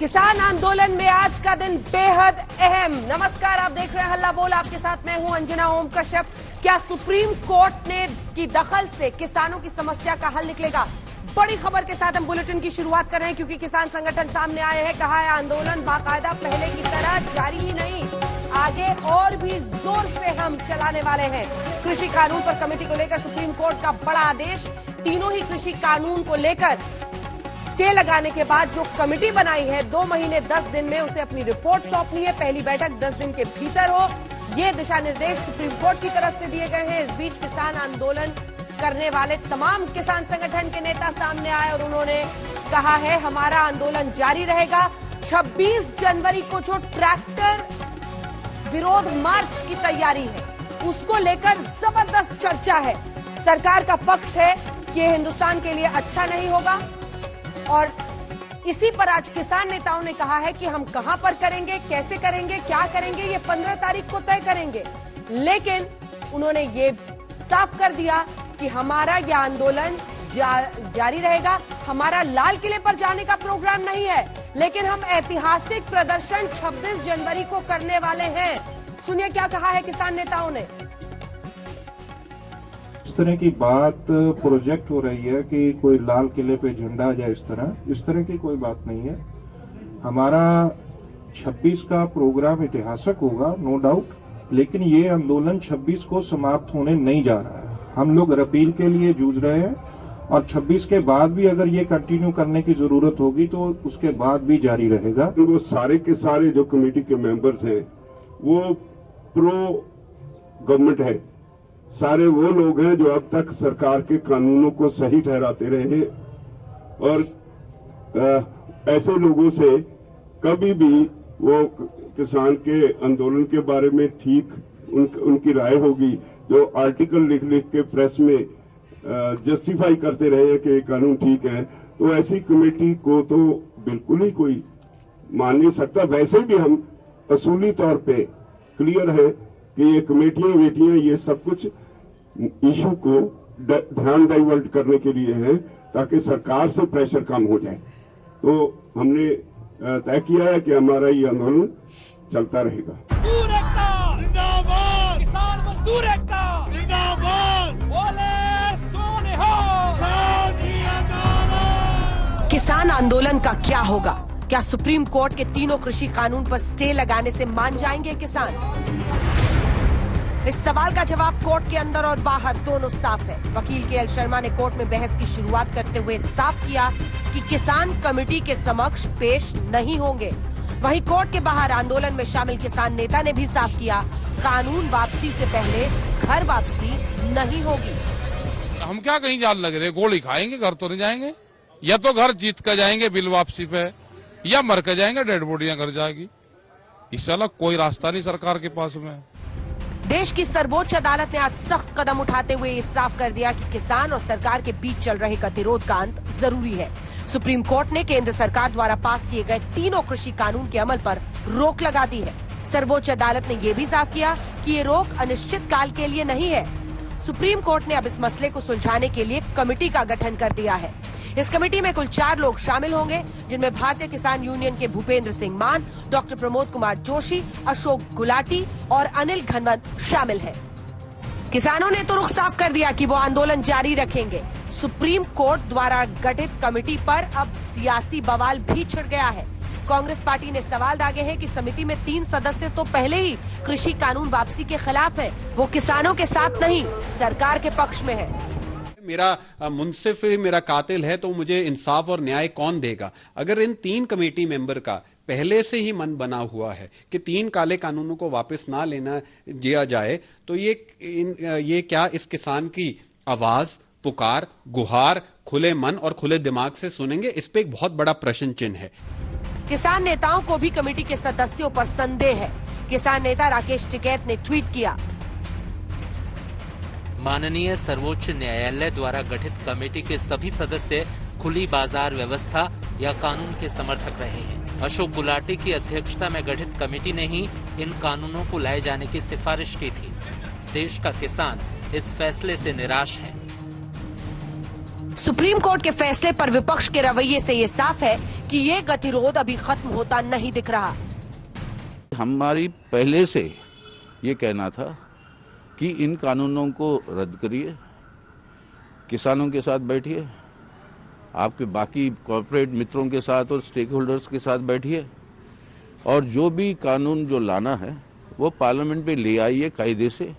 किसान आंदोलन में आज का दिन बेहद अहम। नमस्कार, आप देख रहे हैं हल्ला बोल। आपके साथ मैं हूं अंजना ओम कश्यप। क्या सुप्रीम कोर्ट ने की दखल से किसानों की समस्या का हल निकलेगा? बड़ी खबर के साथ हम बुलेटिन की शुरुआत कर रहे हैं, क्योंकि किसान संगठन सामने आए हैं। कहा है आंदोलन बाकायदा पहले की तरह जारी ही नहीं, आगे और भी जोर से हम चलाने वाले हैं। कृषि कानून पर कमेटी को लेकर सुप्रीम कोर्ट का बड़ा आदेश। तीनों ही कृषि कानून को लेकर स्टे लगाने के बाद जो कमेटी बनाई है, 2 महीने 10 दिन में उसे अपनी रिपोर्ट सौंपनी है। पहली बैठक 10 दिन के भीतर हो, ये दिशा निर्देश सुप्रीम कोर्ट की तरफ से दिए गए हैं। इस बीच किसान आंदोलन करने वाले तमाम किसान संगठन के नेता सामने आए और उन्होंने कहा है हमारा आंदोलन जारी रहेगा। 26 जनवरी को जो ट्रैक्टर विरोध मार्च की तैयारी है, उसको लेकर जबरदस्त चर्चा है। सरकार का पक्ष है कि यह हिंदुस्तान के लिए अच्छा नहीं होगा, और इसी पर आज किसान नेताओं ने कहा है कि हम कहां पर करेंगे, कैसे करेंगे, क्या करेंगे, ये 15 तारीख को तय करेंगे। लेकिन उन्होंने ये साफ कर दिया कि हमारा यह आंदोलन जारी रहेगा। हमारा लाल किले पर जाने का प्रोग्राम नहीं है, लेकिन हम ऐतिहासिक प्रदर्शन 26 जनवरी को करने वाले हैं। सुनिए क्या कहा है किसान नेताओं ने। इस तरह की बात प्रोजेक्ट हो रही है कि कोई लाल किले पे झंडा आ जाए, इस तरह की कोई बात नहीं है। हमारा 26 का प्रोग्राम ऐतिहासिक होगा, नो डाउट, लेकिन ये आंदोलन 26 को समाप्त होने नहीं जा रहा है। हम लोग अपील के लिए जूझ रहे हैं, और 26 के बाद भी अगर ये कंटिन्यू करने की जरूरत होगी तो उसके बाद भी जारी रहेगा। तो वो सारे के सारे जो कमेटी के मेंबर्स हैं वो प्रो गवर्नमेंट है। सारे वो लोग हैं जो अब तक सरकार के कानूनों को सही ठहराते रहे हैं, और ऐसे लोगों से कभी भी वो किसान के आंदोलन के बारे में ठीक उनकी राय होगी, जो आर्टिकल लिख लिख के प्रेस में जस्टिफाई करते रहे हैं कि कानून ठीक है, तो ऐसी कमेटी को तो बिल्कुल ही कोई मान नहीं सकता। वैसे भी हम असूली तौर पे क्लियर है कि ये कमेटियां ये सब कुछ इशू को ध्यान डाइवर्ट करने के लिए है, ताकि सरकार से प्रेशर कम हो जाए। तो हमने तय किया है कि हमारा ये आंदोलन चलता रहेगा। मजदूर एकता जिंदाबाद, किसान मजदूर एकता जिंदाबाद, बोले सोने हो किसान आंदोलन का क्या होगा? क्या सुप्रीम कोर्ट के तीनों कृषि कानून पर स्टे लगाने से मान जाएंगे किसान? इस सवाल का जवाब कोर्ट के अंदर और बाहर दोनों साफ है। वकील के एल शर्मा ने कोर्ट में बहस की शुरुआत करते हुए साफ किया कि किसान कमेटी के समक्ष पेश नहीं होंगे। वहीं कोर्ट के बाहर आंदोलन में शामिल किसान नेता ने भी साफ किया, कानून वापसी से पहले घर वापसी नहीं होगी। हम क्या कहीं जान लग रहे, गोली खाएंगे, घर तो नहीं जाएंगे। या तो घर जीत कर जाएंगे बिल वापसी पे, या मर कर जाएंगे, डेड बॉडियां घर जाएगी। इससे अलग कोई रास्ता नहीं सरकार के पास में। देश की सर्वोच्च अदालत ने आज सख्त कदम उठाते हुए ये साफ कर दिया कि किसान और सरकार के बीच चल रहे गतिरोध का अंत जरूरी है। सुप्रीम कोर्ट ने केंद्र सरकार द्वारा पास किए गए तीनों कृषि कानून के अमल पर रोक लगा दी है। सर्वोच्च अदालत ने यह भी साफ किया कि ये रोक अनिश्चित काल के लिए नहीं है। सुप्रीम कोर्ट ने अब इस मसले को सुलझाने के लिए कमेटी का गठन कर दिया है। इस कमेटी में कुल 4 लोग शामिल होंगे, जिनमें भारतीय किसान यूनियन के भूपेंद्र सिंह मान, डॉक्टर प्रमोद कुमार जोशी, अशोक गुलाटी और अनिल घनवंत शामिल हैं। किसानों ने तो रुख साफ कर दिया कि वो आंदोलन जारी रखेंगे। सुप्रीम कोर्ट द्वारा गठित कमेटी पर अब सियासी बवाल भी छिड़ गया है। कांग्रेस पार्टी ने सवाल दागे हैं कि समिति में 3 सदस्य तो पहले ही कृषि कानून वापसी के खिलाफ है, वो किसानों के साथ नहीं सरकार के पक्ष में है। मेरा मुंसिफ ही मेरा कातिल है, तो मुझे इंसाफ और न्याय कौन देगा? अगर इन 3 कमेटी मेंबर का पहले से ही मन बना हुआ है कि 3 काले कानूनों को वापस ना लेना दिया जाए, तो ये क्या इस किसान की आवाज, पुकार, गुहार खुले मन और खुले दिमाग से सुनेंगे? इस पे एक बहुत बड़ा प्रश्न चिन्ह है। किसान नेताओं को भी कमेटी के सदस्यों पर संदेह है। किसान नेता राकेश टिकैत ने ट्वीट किया, माननीय सर्वोच्च न्यायालय द्वारा गठित कमेटी के सभी सदस्य खुली बाजार व्यवस्था या कानून के समर्थक रहे हैं। अशोक गुलाटी की अध्यक्षता में गठित कमेटी ने ही इन कानूनों को लाए जाने की सिफारिश की थी। देश का किसान इस फैसले से निराश है। सुप्रीम कोर्ट के फैसले पर विपक्ष के रवैये से ये साफ है कि ये गतिरोध अभी खत्म होता नहीं दिख रहा। हमारी पहले से ये कहना था कि इन कानूनों को रद्द करिए, किसानों के साथ बैठिए, आपके बाकी कॉर्पोरेट मित्रों के साथ और स्टेक होल्डर्स के साथ बैठिए और जो भी कानून जो लाना है वो पार्लियामेंट में ले आइए कायदे से,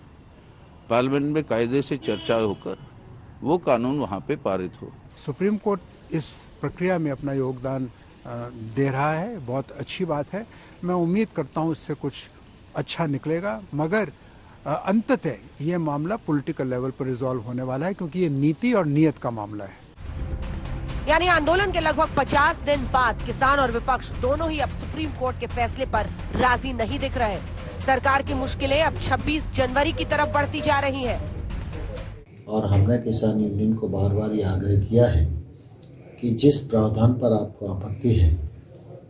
पार्लियामेंट में कायदे से चर्चा होकर वो कानून वहाँ पे पारित हो। सुप्रीम कोर्ट इस प्रक्रिया में अपना योगदान दे रहा है, बहुत अच्छी बात है। मैं उम्मीद करता हूँ इससे कुछ अच्छा निकलेगा, मगर अंततः ये मामला पॉलिटिकल लेवल पर रिजॉल्व होने वाला है, क्योंकि ये नीति और नीयत का मामला है। यानी आंदोलन के लगभग 50 दिन बाद किसान और विपक्ष दोनों ही अब सुप्रीम कोर्ट के फैसले पर राजी नहीं दिख रहे। सरकार की मुश्किलें अब 26 जनवरी की तरफ बढ़ती जा रही है। और हमने किसान यूनियन को बार बार ये आग्रह किया है कि जिस प्रावधान पर आपको आपत्ति है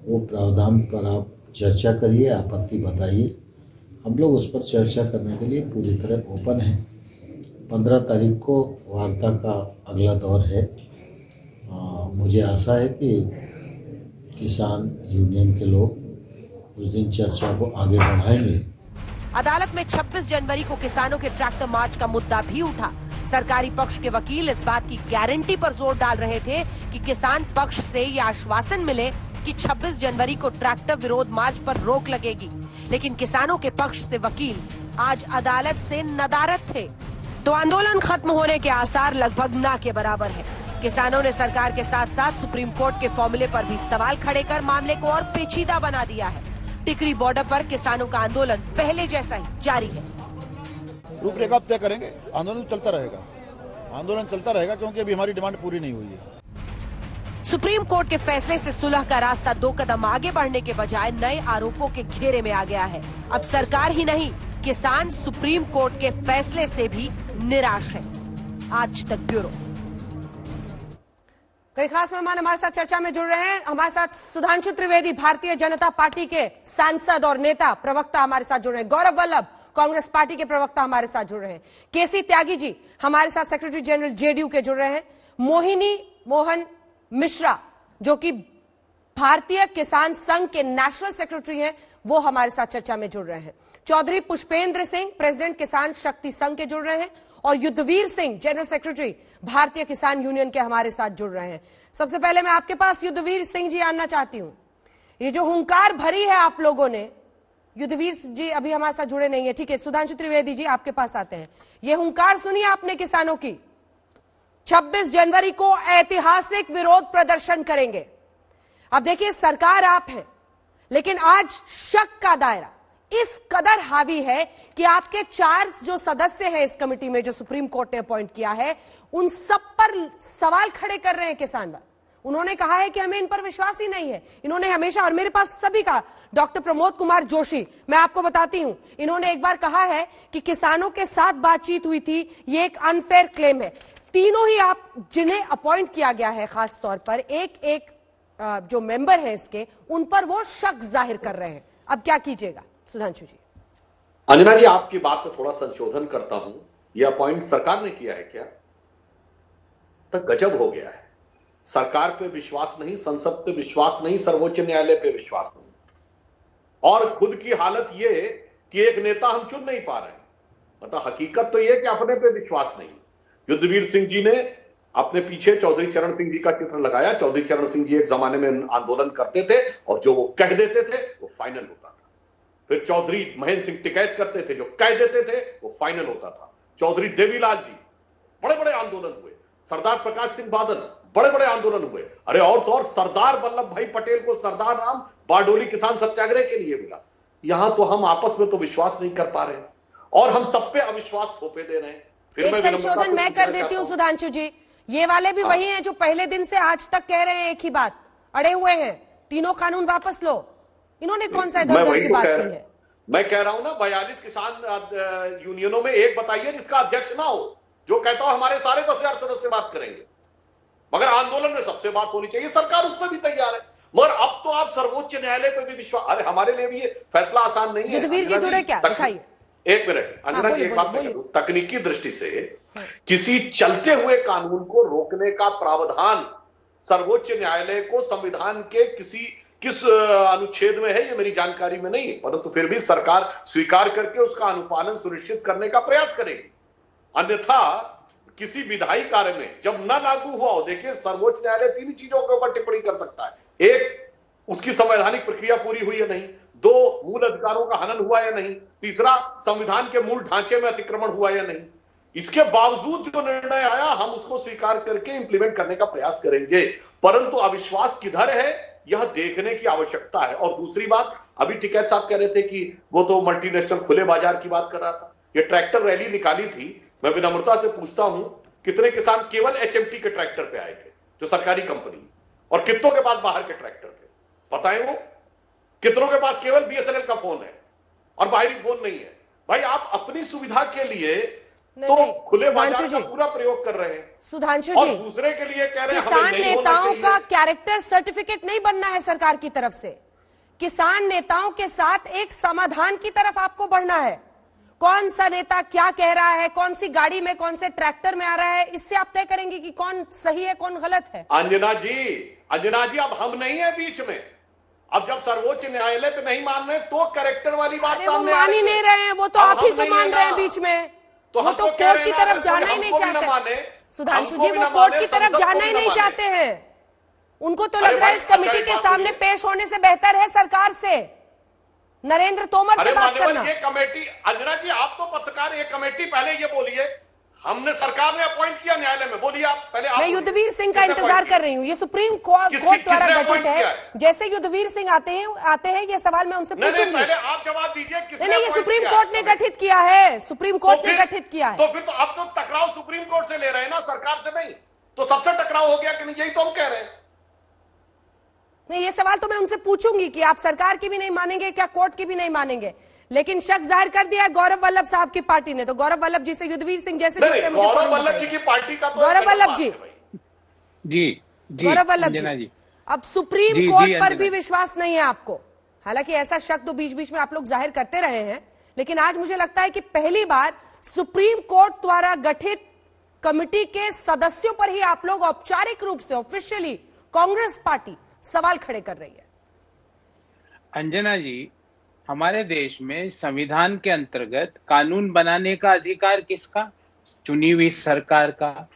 वो प्रावधान पर आप चर्चा करिए, आपत्ति बताइए। हम लोग उस पर चर्चा करने के लिए पूरी तरह ओपन हैं। 15 तारीख को वार्ता का अगला दौर है। मुझे आशा है कि किसान यूनियन के लोग उस दिन चर्चा को आगे बढ़ाएंगे। अदालत में 26 जनवरी को किसानों के ट्रैक्टर मार्च का मुद्दा भी उठा। सरकारी पक्ष के वकील इस बात की गारंटी पर जोर डाल रहे थे कि किसान पक्ष से ये आश्वासन मिले कि 26 जनवरी को ट्रैक्टर विरोध मार्च पर रोक लगेगी, लेकिन किसानों के पक्ष से वकील आज अदालत से नदारद थे। तो आंदोलन खत्म होने के आसार लगभग ना के बराबर है। किसानों ने सरकार के साथ साथ सुप्रीम कोर्ट के फॉर्मूले पर भी सवाल खड़े कर मामले को और पेचीदा बना दिया है। टिकरी बॉर्डर पर किसानों का आंदोलन पहले जैसा ही जारी है। रूपरेखा तय करेंगे, आंदोलन चलता रहेगा, क्योंकि अभी हमारी डिमांड पूरी नहीं हुई है। सुप्रीम कोर्ट के फैसले से सुलह का रास्ता 2 कदम आगे बढ़ने के बजाय नए आरोपों के घेरे में आ गया है। अब सरकार ही नहीं, किसान सुप्रीम कोर्ट के फैसले से भी निराश है। आज तक ब्यूरो। कई खास मेहमान हमारे साथ चर्चा में जुड़ रहे हैं। हमारे साथ सुधांशु त्रिवेदी, भारतीय जनता पार्टी के सांसद और नेता प्रवक्ता हमारे साथ जुड़ रहे हैं। गौरव वल्लभ, कांग्रेस पार्टी के प्रवक्ता हमारे साथ जुड़ रहे हैं। केसी त्यागी जी हमारे साथ सेक्रेटरी जनरल जेडीयू के जुड़ रहे हैं। मोहिनी मोहन मिश्रा जो कि भारतीय किसान संघ के नेशनल सेक्रेटरी हैं, वो हमारे साथ चर्चा में जुड़ रहे हैं। चौधरी पुष्पेंद्र सिंह, प्रेसिडेंट किसान शक्ति संघ के जुड़ रहे हैं और युद्धवीर सिंह, जनरल सेक्रेटरी भारतीय किसान यूनियन के हमारे साथ जुड़ रहे हैं। सबसे पहले मैं आपके पास युद्धवीर सिंह जी आना चाहती हूं। ये जो हुंकार भरी है आप लोगों ने, युद्धवीर जी अभी हमारे साथ जुड़े नहीं है, ठीक है। सुधांशु त्रिवेदी जी आपके पास आते हैं। ये हुंकार सुनिए आपने किसानों की, 26 जनवरी को ऐतिहासिक विरोध प्रदर्शन करेंगे। अब देखिए, सरकार आप है, लेकिन आज शक का दायरा इस कदर हावी है कि आपके 4 जो सदस्य हैं इस कमेटी में जो सुप्रीम कोर्ट ने अपॉइंट किया है, उन सब पर सवाल खड़े कर रहे हैं किसान। उन्होंने कहा है कि हमें इन पर विश्वास ही नहीं है। इन्होंने हमेशा, और मेरे पास सभी का, डॉक्टर प्रमोद कुमार जोशी, मैं आपको बताती हूं, इन्होंने एक बार कहा है कि किसानों के साथ बातचीत हुई थी, ये एक अनफेयर क्लेम है। तीनों ही आप जिन्हें अपॉइंट किया गया है, खास तौर पर एक जो मेंबर है इसके, उन पर वो शक जाहिर कर रहे हैं। अब क्या कीजिएगा सुधांशु जी? अंजना जी, आपकी बात में थोड़ा संशोधन करता हूं। यह अपॉइंट सरकार ने किया है क्या? तो गजब हो गया है। सरकार पे विश्वास नहीं, संसद पे विश्वास नहीं, सर्वोच्च न्यायालय पे विश्वास नहीं, और खुद की हालत यह कि एक नेता हम चुन नहीं पा रहे हैं। मतलब हकीकत तो यह कि अपने पे विश्वास नहीं। युद्धवीर सिंह जी ने अपने पीछे चौधरी चरण सिंह जी का चित्र लगाया। चौधरी चरण सिंह जी एक जमाने में आंदोलन करते थे और जो वो कह देते थे वो फाइनल होता था। फिर चौधरी महेंद्र सिंह टिकैत करते थे, जो कह देते थे वो फाइनल होता था। चौधरी देवीलाल जी, बड़े बड़े आंदोलन हुए। सरदार प्रकाश सिंह बादल, बड़े बड़े आंदोलन हुए। अरे और तो और सरदार वल्लभ भाई पटेल को सरदार नाम बारडोली किसान सत्याग्रह के लिए मिला। यहां तो हम आपस में तो विश्वास नहीं कर पा रहे और हम सब पे अविश्वास थोपे दे रहे हैं। फिर एक संशोधन मैं कर देती हूं सुधांशु जी। ये वाले भी वही हैं जो पहले दिन से आज तक कह रहे हैं एक ही बात, अड़े हुए हैं, तीनों कानून वापस लो। इन्होंने कौन सा इधर उधर की बात की है? मैं कह रहा हूं ना, 42 किसान यूनियनों में एक बताइए जिसका अध्यक्ष ना हो, जो कहता हो हमारे सारे 10,000 सदस्य बात करेंगे, मगर आंदोलन में सबसे बात होनी चाहिए। सरकार उस पर भी तैयार है, मगर अब तो आप सर्वोच्च न्यायालय पर भी विश्वास। अरे हमारे लिए भी ये फैसला आसान नहीं है। युद्धवीर जी जुड़े क्या, दिखाइए। एक मिनट अंजना जी, एक बात मैं कह दूं, तकनीकी दृष्टि से किसी चलते हुए कानून को रोकने का प्रावधान सर्वोच्च न्यायालय को संविधान के किस अनुच्छेद में है ये मेरी जानकारी में नहीं है, परंतु फिर भी सरकार स्वीकार करके उसका अनुपालन सुनिश्चित करने का प्रयास करेगी। अन्यथा किसी विधायी कार्य में जब न लागू हुआ हो, देखिए सर्वोच्च न्यायालय 3 चीजों के ऊपर टिप्पणी कर सकता है। एक, उसकी संवैधानिक प्रक्रिया पूरी हुई है नहीं। 2, मूल अधिकारों का हनन हुआ या नहीं। तीसरा, संविधान के मूल ढांचे में अतिक्रमण हुआ या नहीं। इसके बावजूद जो निर्णय आया हम उसको स्वीकार करके इंप्लीमेंट करने का प्रयास करेंगे, परंतु अविश्वास किधर है यह देखने की आवश्यकता है। और दूसरी बात, अभी टिकैत साहब कह रहे थे कि वो तो मल्टीनेशनल खुले बाजार की बात कर रहा था। ये ट्रैक्टर रैली निकाली थी, मैं विनम्रता से पूछता हूं कितने किसान केवल HMT के ट्रैक्टर पे आए थे जो सरकारी कंपनी, और कितनों के पास बाहर के ट्रैक्टर थे बताएं? वो कितनों के पास केवल BSNL का फोन है और बाहरी फोन नहीं है? भाई आप अपनी सुविधा के लिए तो खुले बाजार का पूरा प्रयोग कर रहे हैं सुधांशु और जी, दूसरे के लिए कह रहे हैं किसान हमें नहीं होना नेताओं चाहिए। का कैरेक्टर सर्टिफिकेट नहीं बनना है सरकार की तरफ से। किसान नेताओं के साथ एक समाधान की तरफ आपको बढ़ना है। कौन सा नेता क्या कह रहा है, कौन सी गाड़ी में, कौन से ट्रैक्टर में आ रहा है, इससे आप तय करेंगे कि कौन सही है कौन गलत है। अंजना जी अब हम नहीं है बीच में। अब जब सर्वोच्च न्यायालय पे नहीं मान रहे तो कैरेक्टर वाली बात सामने मान ही नहीं रहे हैं, वो तो आप ही को मान रहे हैं बीच में। तो वो तो कोर्ट की तरफ जाना ही नहीं चाहते सुधांशु जी, वो कोर्ट की तरफ जाना ही नहीं चाहते हैं। उनको तो लग रहा है इस कमेटी के सामने पेश होने से बेहतर है सरकार से नरेंद्र तोमर से बात करना। ये कमेटी, अंजना जी आप तो पत्रकार, ये कमेटी पहले ये बोलिए हमने, सरकार ने अपॉइंट किया न्यायालय में, बोलिए आप पहले। मैं युद्धवीर सिंह का इंतजार कर रही हूँ। ये सुप्रीम कोर्ट द्वारा गठित है। जैसे युद्धवीर सिंह आते हैं ये सवाल मैं उनसे पूछूंगी। पहले आप जवाब दीजिए। नहीं, ये सुप्रीम कोर्ट ने गठित किया है, सुप्रीम कोर्ट ने गठित किया है। तो फिर तो अब तो टकराव सुप्रीम कोर्ट से ले रहे हैं ना, सरकार से नहीं। तो सबसे टकराव हो गया कि नहीं, यही तो हम कह रहे हैं। नहीं, ये सवाल तो मैं उनसे पूछूंगी कि आप सरकार की भी नहीं मानेंगे क्या, कोर्ट की भी नहीं मानेंगे। लेकिन शक जाहिर कर दिया गौरव वल्लभ साहब की पार्टी ने, तो गौरव वल्लभ जी से युद्धवीर सिंह जैसे गौरव वल्लभ जी की पार्टी का तो गौरव वल्लभ जी गौरव वल्लभ जी, अब सुप्रीम कोर्ट पर भी विश्वास नहीं है आपको। हालांकि ऐसा शक तो बीच बीच में आप लोग जाहिर करते रहे हैं, लेकिन आज मुझे लगता है कि पहली बार सुप्रीम कोर्ट द्वारा गठित कमेटी के सदस्यों पर ही आप लोग औपचारिक रूप से ऑफिशियली कांग्रेस पार्टी सवाल खड़े कर रही है। अंजना जी, हमारे देश में संविधान के अंतर्गत कानून बनाने का अधिकार किसका? चुनी हुई सरकार का।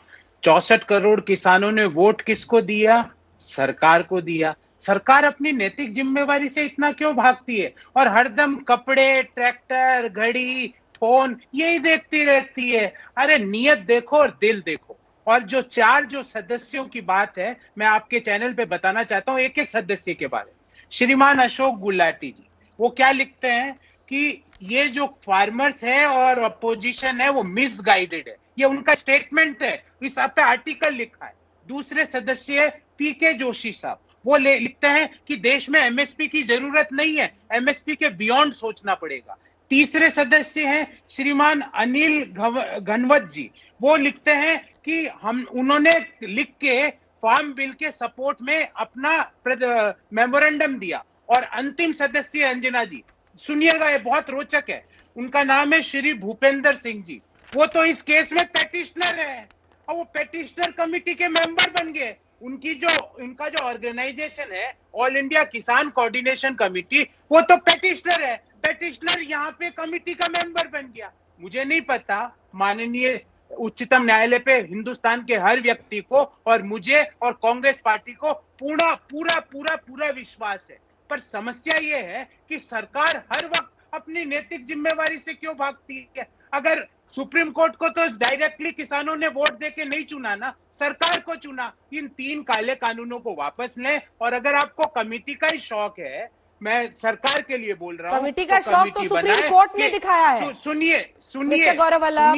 64 करोड़ किसानों ने वोट किसको दिया? सरकार को दिया। सरकार अपनी नैतिक जिम्मेवारी से इतना क्यों भागती है और हरदम कपड़े, ट्रैक्टर, घड़ी, फोन यही देखती रहती है? अरे नियत देखो और दिल देखो। और जो सदस्यों की बात है, मैं आपके चैनल पे बताना चाहता हूं एक एक सदस्य के बारे में। श्रीमान अशोक गुलाटी जी, वो क्या लिखते हैं कि ये जो फार्मर्स है और अपोजिशन है वो मिसगाइडेड है, ये उनका स्टेटमेंट है, इस पे आर्टिकल लिखा है। दूसरे सदस्य पीके जोशी साहब, वो लिखते हैं कि देश में एमएसपी की जरूरत नहीं है, एमएसपी के बियॉन्ड सोचना पड़ेगा। तीसरे सदस्य हैं श्रीमान अनिल घनवत जी, वो लिखते हैं कि उन्होंने लिख के फार्म बिल के सपोर्ट में अपना मेमोरेंडम दिया। और अंतिम सदस्य अंजना जी, सुनिएगा ये बहुत रोचक है, उनका नाम है श्री भूपेंद्र सिंह जी, वो तो इस केस में पेटिशनर है और वो पेटिशनर कमेटी के मेंबर बन गए। उनका जो ऑर्गेनाइजेशन है ऑल इंडिया किसान कोऑर्डिनेशन कमेटी, वो तो पेटिशनर है, पेटिशनर यहाँ पे कमेटी का मेंबर बन गया। मुझे नहीं पता, माननीय उच्चतम न्यायालय पे हिंदुस्तान के हर व्यक्ति को और मुझे और कांग्रेस पार्टी को पूरा पूरा पूरा पूरा विश्वास है, पर समस्या ये है कि सरकार हर वक्त अपनी नैतिक जिम्मेवारी से क्यों भागती है? अगर सुप्रीम कोर्ट को तो डायरेक्टली किसानों ने वोट देके नहीं चुना ना, सरकार को चुना। इन 3 काले कानूनों को वापस लें। और अगर आपको कमेटी का ही शौक है, मैं सरकार के लिए बोल रहा हूँ, कमेटी का शौक तो सुप्रीम कोर्ट ने दिखाया है। सुनिए मिस्टर गौरव वल्लभ,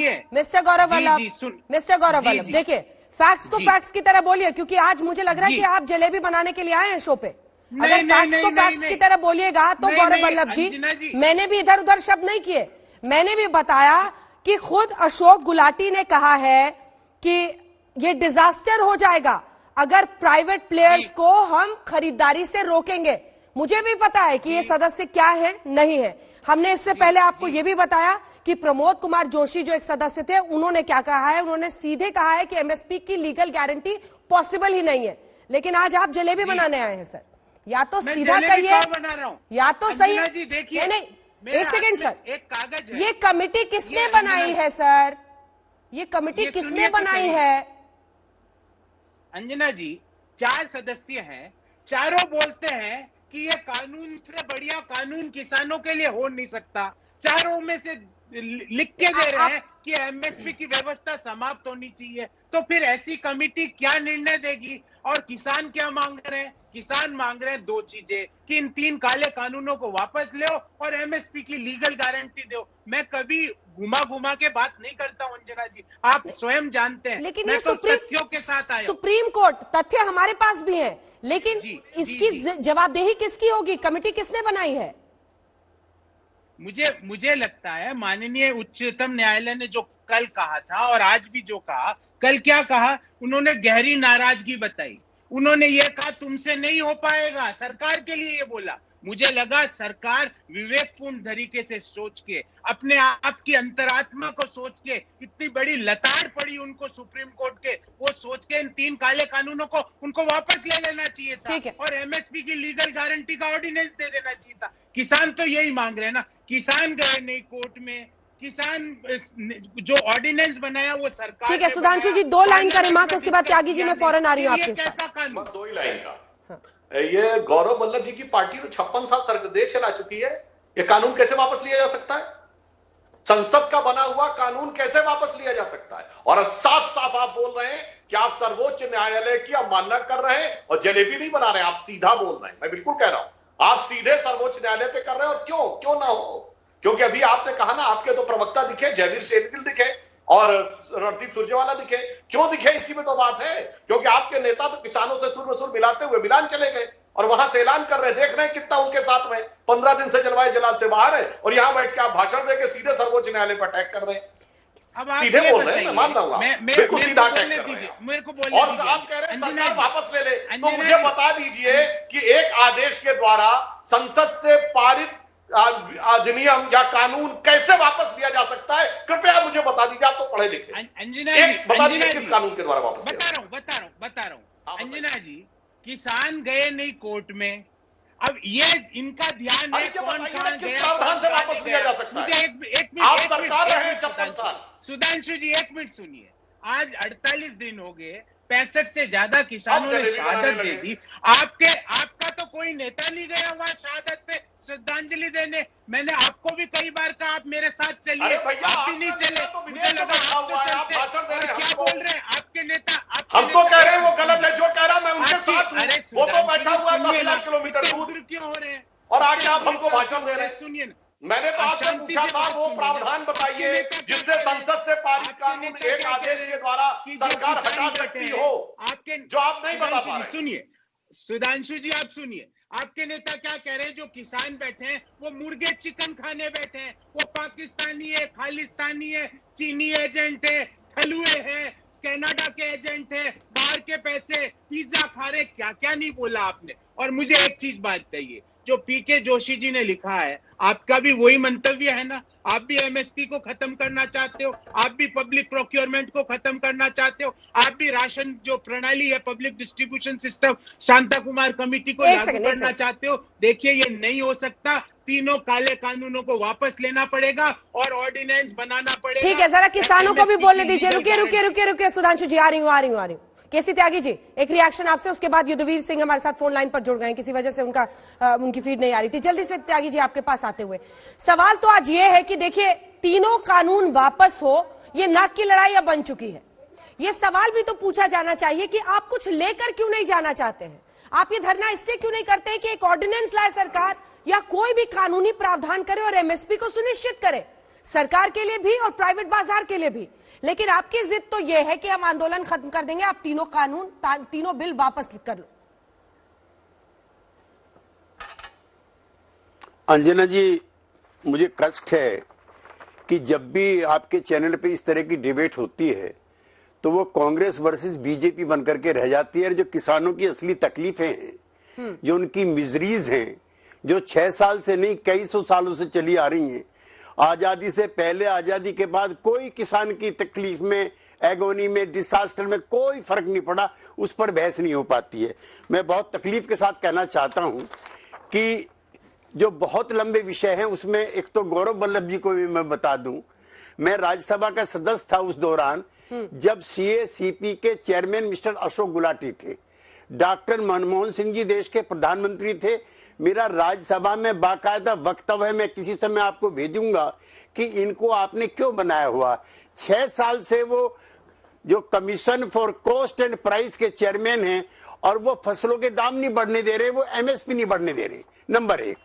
देखिए फैक्ट्स को फैक्ट्स की तरह बोलिए, क्योंकि आज मुझे लग रहा है कि आप जलेबी बनाने के लिए आए हैं शो पे। अगर फैक्ट्स को फैक्ट्स की तरह बोलिएगा तो गौरव वल्लभ जी, मैंने भी इधर उधर शब्द नहीं किए, मैंने भी बताया कि खुद अशोक गुलाटी ने कहा है कि ये डिजास्टर हो जाएगा अगर प्राइवेट प्लेयर्स को हम खरीदारी से रोकेंगे। मुझे भी पता है कि ये सदस्य क्या है नहीं है। हमने इससे पहले आपको ये भी बताया कि प्रमोद कुमार जोशी जो एक सदस्य थे, उन्होंने क्या कहा है, उन्होंने सीधे कहा है कि एमएसपी की लीगल गारंटी पॉसिबल ही नहीं है। लेकिन आज आप जलेबी बनाने आए हैं सर, या तो सीधा कहिए या तो सही है। नहीं, एक सेकेंड सर, एक कागज है। ये कमेटी किसने बनाई है सर? ये कमेटी किसने बनाई है? अंजना जी, 4 सदस्य हैं, चारों बोलते हैं कि ये कानून से बढ़िया कानून किसानों के लिए हो नहीं सकता। चारों में से लिख के दे रहे हैं कि एमएसपी की व्यवस्था समाप्त होनी चाहिए। तो फिर ऐसी कमेटी क्या निर्णय देगी? और किसान क्या मांग रहे हैं? किसान मांग रहे हैं 2 चीजें कि इन 3 काले कानूनों को वापस लो और एमएसपी की लीगल गारंटी दो। मैं कभी घुमा के बात नहीं करता हूं अंजना जी, आप स्वयं जानते हैं। लेकिन मैं ये तो तथ्यों के साथ आया। सुप्रीम कोर्ट, तथ्य हमारे पास भी है, लेकिन इसकी जवाबदेही किसकी होगी? कमेटी किसने बनाई है? मुझे लगता है माननीय उच्चतम न्यायालय ने जो कल कहा था और आज भी जो कहा, कल क्या कहा, उन्होंने गहरी नाराजगी बताई। उन्होंने ये कहा तुमसे नहीं हो पाएगा, सरकार के लिए ये बोला। मुझे लगा सरकार विवेकपूर्ण तरीके से सोच के, अपने आप की अंतरात्मा को सोच के, इतनी बड़ी लताड़ पड़ी उनको सुप्रीम कोर्ट के, वो सोच के इन 3 काले कानूनों को उनको वापस ले लेना चाहिए था और एमएसपी की लीगल गारंटी का ऑर्डिनेंस दे देना चाहिए था। किसान तो यही मांग रहे हैं ना, किसान गए नहीं कोर्ट में, किसान जो ऑर्डिनेंस बनाया वो सरकार। ठीक है सुधांशु जी, 2 लाइन का रिमार्क, उसके बाद त्यागी जी मैं फौरन आ रही हूँ आपके पास। 2 ही लाइन का। ये गौरव वल्लभ जी की पार्टी तो 56 साल देश चला चुकी है, ये कानून कैसे वापस लिया जा सकता है? संसद का बना हुआ कानून कैसे वापस लिया जा सकता है? और साफ साफ आप बोल रहे हैं कि आप सर्वोच्च न्यायालय की अवमानना कर रहे हैं और जलेबी नहीं बना रहे हैं, आप सीधा बोल रहे हैं। मैं बिल्कुल कह रहा हूं, आप सीधे सर्वोच्च न्यायालय पे कर रहे हैं। और क्यों ना हो? क्योंकि अभी आपने कहा ना, आपके तो प्रवक्ता दिखे, जयवीर शेरगिल दिखे और रणदीप सुरजेवाला दिखे। क्यों दिखे? इसी में तो बात है, क्योंकि आपके नेता तो किसानों से सुर में सुर मिलाते हुए मिलान चले गए और वहां से ऐलान कर रहे हैं। देख रहे हैं कितना उनके साथ में 15 दिन से जलवायु जलाल से बाहर है और यहां बैठ के आप भाषण देके सीधे सर्वोच्च न्यायालय पर अटैक कर रहे हैं। सीधे बोल रहे हैं, मैं मान रहा हूं, बिल्कुल सीधा अटैक कर रहे हैं। मेरे को बोलने और आप कह रहे हैं सरकार वापस ले ले, तो मुझे बता दीजिए कि एक आदेश के द्वारा संसद से पारित अधिनियम या कानून कैसे वापस लिया जा सकता है? कृपया मुझे बता दीजिए, आप तो पढ़े लिखे। बता दीजिए किस कानून के द्वारा वापस? बता रहा हूं अंजना जी, किसान गए नहीं कोर्ट में। अब ये इनका ध्यान है कौन कहां गया, प्रावधान से वापस लिया जा सकता है? मुझे एक मिनट, आप सरकार रहे हैं 56 साल। सुधांशु जी 1 मिनट सुनिए। आज 48 दिन हो गए, 65 से ज्यादा किसानों ने शहादत दे दी। आपका तो कोई नेता नहीं गया वहां शहादत पे श्रद्धांजलि देने। मैंने आपको भी कई बार कहा आप मेरे साथ चलिए, आप भी नहीं चले। मुझे लगा आप तो चलते। और क्या बोल रहे हैं आपके नेता? हम तो कह रहे हैं वो गलत है जो कह रहा, मैं उनके साथ हूं। वो तो बैठा हुआ है 10,000 किलोमीटर दूर, क्यों हो रहे हैं? और आगे आप हमको भाषण दे रहे हैं। सुनिए ना, मैंने तो आपसे पूछा था वो प्रावधान बताइए जिससे संसद से पारित कानून एक आदेश के द्वारा सरकार हटा सकती हो, जो आप नहीं बता पा रहे। सुनिए सुधांशु जी, आप सुनिए, आपके नेता क्या कह रहे हैं? जो किसान बैठे हैं वो मुर्गे चिकन खाने बैठे हैं, वो पाकिस्तानी है, खालिस्तानी है, चीनी एजेंट है, हलुए है, कनाडा के एजेंट है, बाहर के पैसे पिज्जा खा रहे। क्या क्या नहीं बोला आपने। और मुझे एक चीज बात कहिए, जो पीके जोशी जी ने लिखा है, आपका भी वही मंतव्य है ना? आप भी एमएसपी को खत्म करना चाहते हो, आप भी पब्लिक प्रोक्योरमेंट को खत्म करना चाहते हो, आप भी राशन जो प्रणाली है public distribution system Shanta Kumar committee को लागू करना चाहते हो। देखिए ये नहीं हो सकता, तीनों काले कानूनों को वापस लेना पड़ेगा और ऑर्डिनेंस बनाना पड़ेगा। ठीक है, जरा किसानों को भी बोलने दीजिए। रुकिए सुधांशु जी, आ रही हूँ। केसी त्यागी जी, एक रिएक्शन आपसे, उसके बाद युद्धवीर सिंह हमारे साथ फोन लाइन पर जुड़ गए, किसी वजह से उनकी फीड नहीं आ रही थी। जल्दी से त्यागी जी आपके पास आते हुए सवाल तो आज ये है कि देखिए, तीनों कानून वापस हो, ये नाक की लड़ाई अब बन चुकी है। ये सवाल भी तो पूछा जाना चाहिए कि आप कुछ लेकर क्यों नहीं जाना चाहते हैं? आप ये धरना इसलिए क्यों नहीं करते हैं कि एक ऑर्डिनेंस लाए सरकार या कोई भी कानूनी प्रावधान करे और एमएसपी को सुनिश्चित करे, सरकार के लिए भी और प्राइवेट बाजार के लिए भी। लेकिन आपकी जिद तो यह है कि हम आंदोलन खत्म कर देंगे, आप तीनों बिल वापस कर लो। अंजना जी, मुझे कष्ट है कि जब भी आपके चैनल पे इस तरह की डिबेट होती है तो वो कांग्रेस वर्सेस बीजेपी बनकर के रह जाती है। जो किसानों की असली तकलीफें हैं, जो उनकी मिजरीज हैं, जो 6 साल से नहीं कई सौ सालों से चली आ रही हैं, आजादी से पहले, आजादी के बाद कोई किसान की तकलीफ में, एगोनी में, डिसास्टर में कोई फर्क नहीं पड़ा, उस पर बहस नहीं हो पाती है। मैं बहुत तकलीफ के साथ कहना चाहता हूं कि जो बहुत लंबे विषय हैं उसमें एक तो गौरव वल्लभ जी को भी मैं बता दूं, मैं राज्यसभा का सदस्य था उस दौरान जब CACP के चेयरमैन मिस्टर अशोक गुलाटी थे, डॉक्टर मनमोहन सिंह जी देश के प्रधानमंत्री थे। मेरा राज्यसभा में बाकायदा वक्तव्य है, मैं किसी समय आपको भेजूंगा कि इनको आपने क्यों बनाया हुआ। 6 साल से वो जो commission for cost and price के चेयरमैन हैं और वो फसलों के दाम नहीं बढ़ने दे रहे, वो MSP नहीं बढ़ने दे रहे, नंबर 1।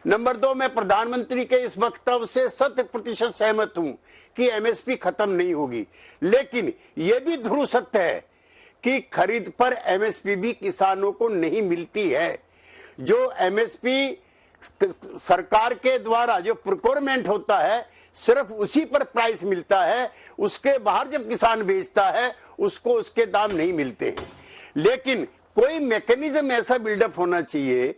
नंबर 2, मैं प्रधानमंत्री के इस वक्तव्य से 100% सहमत हूं कि MSP खत्म नहीं होगी, लेकिन यह भी ध्रुव सत्य है कि खरीद पर MSP भी किसानों को नहीं मिलती है। जो MSP सरकार के द्वारा जो प्रोक्योरमेंट होता है सिर्फ उसी पर प्राइस मिलता है, उसके बाहर जब किसान बेचता है उसको उसके दाम नहीं मिलते हैं। लेकिन कोई मैकेनिज्म ऐसा बिल्डअप होना चाहिए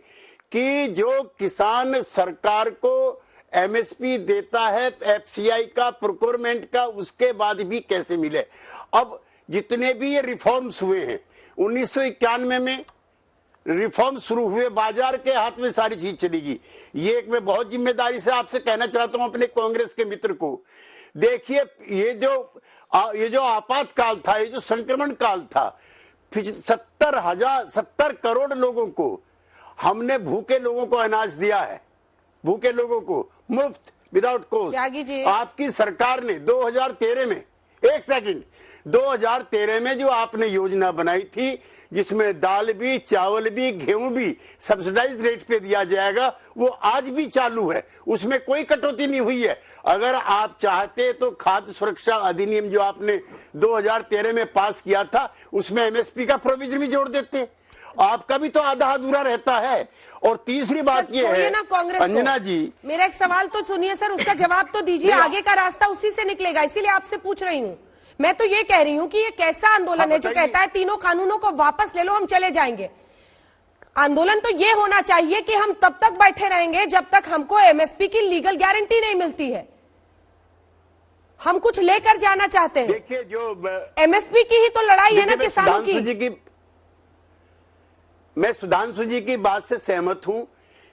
कि जो किसान सरकार को MSP देता है FCI का, प्रोक्योरमेंट का, उसके बाद भी कैसे मिले। अब जितने भी ये रिफॉर्म्स हुए हैं, 1991 में रिफॉर्म शुरू हुए, बाजार के हाथ में सारी चीज चलेगी। ये एक मैं बहुत जिम्मेदारी से आपसे कहना चाहता हूं अपने कांग्रेस के मित्र को, देखिए ये जो आपातकाल था, ये जो संक्रमण काल था, 70 करोड़ लोगों को हमने, भूखे लोगों को अनाज दिया है, भूखे लोगों को मुफ्त, विदाउट कॉस्ट। आपकी सरकार ने 2013 में, 1 सेकंड, 2013 में जो आपने योजना बनाई थी जिसमें दाल भी, चावल भी, गेहूं भी सब्सिडाइज रेट पे दिया जाएगा, वो आज भी चालू है, उसमें कोई कटौती नहीं हुई है। अगर आप चाहते तो खाद्य सुरक्षा अधिनियम जो आपने 2013 में पास किया था उसमें MSP का प्रोविजन भी जोड़ देते, आपका भी तो आधा अधूरा रहता है। और तीसरी बात ये है ना कांग्रेस अंजना जी, मेरा एक सवाल तो सुनिए सर, उसका जवाब तो दीजिए, आगे का रास्ता उसी से निकलेगा, इसीलिए आपसे पूछ रही हूँ। मैं तो ये कह रही हूँ कि ये कैसा आंदोलन है जो कहता है तीनों कानूनों को वापस ले लो, हम चले जाएंगे। आंदोलन तो ये होना चाहिए कि हम तब तक बैठे रहेंगे जब तक हमको MSP की लीगल गारंटी नहीं मिलती है। हम कुछ लेकर जाना चाहते हैं। देखिए जो MSP की ही तो लड़ाई है ना किसानों की। मैं सुधांशु जी की बात से सहमत हूं,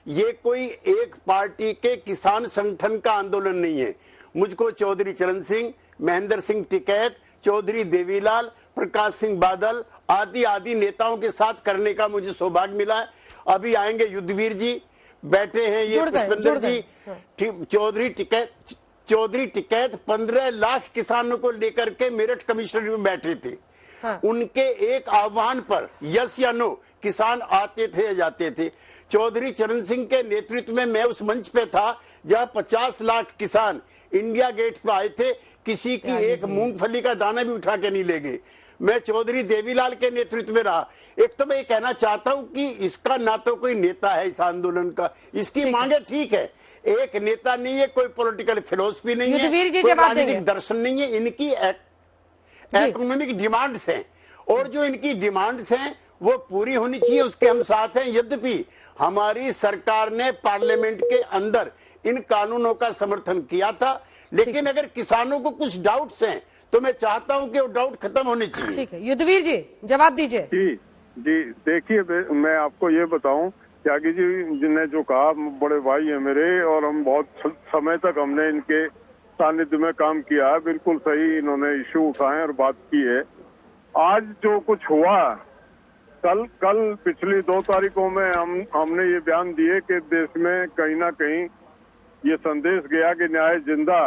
ये कोई एक पार्टी के किसान संगठन का आंदोलन नहीं है। मुझको चौधरी चरण सिंह, महेंद्र सिंह टिकैत, चौधरी देवीलाल, प्रकाश सिंह बादल आदि नेताओं के साथ करने का मुझे सौभाग्य मिला है। अभी आएंगे युद्धवीर जी, बैठे हैं ये पुष्पेंद्र जी, चौधरी टिकैत 15 लाख किसानों को लेकर के मेरठ कमिश्नरी में बैठे थे। उनके एक आह्वान पर यस या नो किसान आते थे, जाते थे। चौधरी चरण सिंह के नेतृत्व में मैं उस मंच पे था जहां 50 लाख किसान इंडिया गेट पे आए थे, किसी की एक मूंगफली का दाना भी उठा के नहीं ले गए। मैं चौधरी देवीलाल के नेतृत्व में रहा। एक तो मैं ये कहना चाहता हूं कि इसका ना तो कोई नेता है इस आंदोलन का, इसकी मांगे ठीक है, एक नेता नहीं है, कोई पॉलिटिकल फिलोसफी नहीं है, कोई राजनीतिक दर्शन नहीं है, इनकी इकोनॉमिक डिमांड्स हैं और जो इनकी डिमांड्स हैं वो पूरी होनी चाहिए, उसके हम साथ हैं। यद्यपि हमारी सरकार ने पार्लियामेंट के अंदर इन कानूनों का समर्थन किया था, लेकिन अगर किसानों को कुछ डाउट्स हैं तो मैं चाहता हूं कि वो डाउट खत्म होने चाहिए। ठीक है, युद्धवीर जी जवाब दीजिए। जी देखिए, मैं आपको ये बताऊं, त्यागी जी ने जो कहा, बड़े भाई है मेरे और हम बहुत समय तक हमने इनके सानिध्य में काम किया है, बिल्कुल सही इन्होंने इश्यू उठाए और बात की है। आज जो कुछ हुआ, कल पिछली 2 तारीखों में हमने ये बयान दिए कि देश में कहीं ना कहीं ये संदेश गया कि न्याय जिंदा,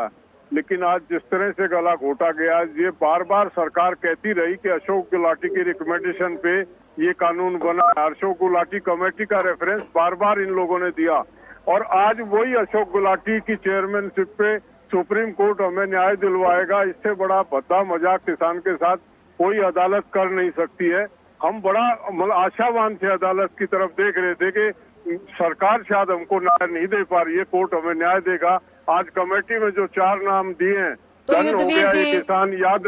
लेकिन आज जिस तरह से गला घोटा गया, ये बार बार सरकार कहती रही कि अशोक गुलाटी की रिकमेंडेशन पे ये कानून बना। अशोक गुलाटी कमेटी का रेफरेंस बार बार इन लोगों ने दिया और आज वही अशोक गुलाटी की चेयरमैनशिप पे सुप्रीम कोर्ट हमें न्याय दिलवाएगा। इससे बड़ा भद्दा मजाक किसान के साथ कोई अदालत कर नहीं सकती है। हम बड़ा आशावान थे, अदालत की तरफ देख रहे थे कि सरकार शायद हमको न्याय नहीं दे पा रही है, कोर्ट हमें न्याय देगा। आज कमेटी में जो 4 नाम दिए हैं, डन हो गया, ये किसान याद